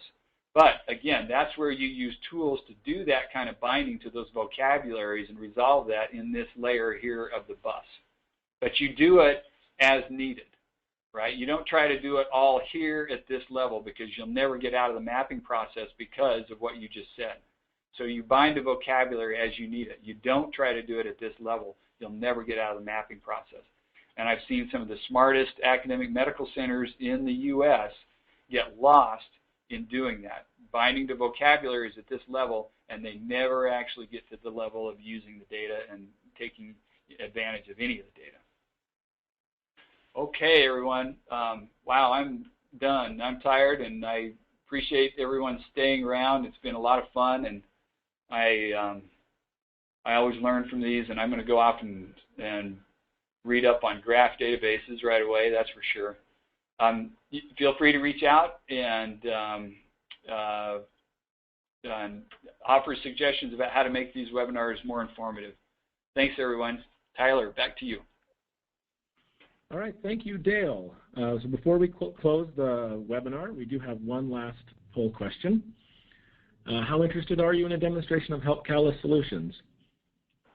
But again, that's where you use tools to do that kind of binding to those vocabularies and resolve that in this layer here of the bus. But you do it as needed, right? You don't try to do it all here at this level, because you'll never get out of the mapping process because of what you just said. So you bind the vocabulary as you need it. You don't try to do it at this level. You'll never get out of the mapping process. And I've seen some of the smartest academic medical centers in the U.S. get lost in doing that, binding the vocabularies at this level, and they never actually get to the level of using the data and taking advantage of any of the data. Okay, everyone. Wow, I'm done. I'm tired, and I appreciate everyone staying around. It's been a lot of fun, and I always learn from these, and I'm going to go off and read up on graph databases right away, that's for sure. Feel free to reach out and offer suggestions about how to make these webinars more informative. Thanks, everyone. Tyler, back to you. All right, thank you, Dale. So before we close the webinar, we do have one last poll question. How interested are you in a demonstration of Help Catalyst solutions?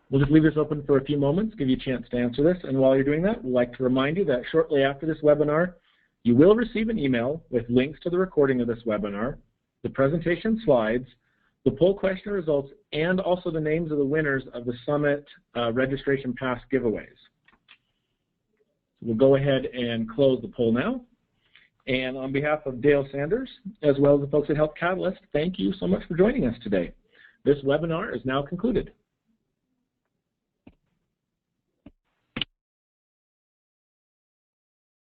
We'll just leave this open for a few moments, give you a chance to answer this. And while you're doing that, we'd like to remind you that shortly after this webinar, you will receive an email with links to the recording of this webinar, the presentation slides, the poll question results, and also the names of the winners of the Summit Registration Pass giveaways. We'll go ahead and close the poll now. And on behalf of Dale Sanders, as well as the folks at Help Catalyst, thank you so much for joining us today. This webinar is now concluded.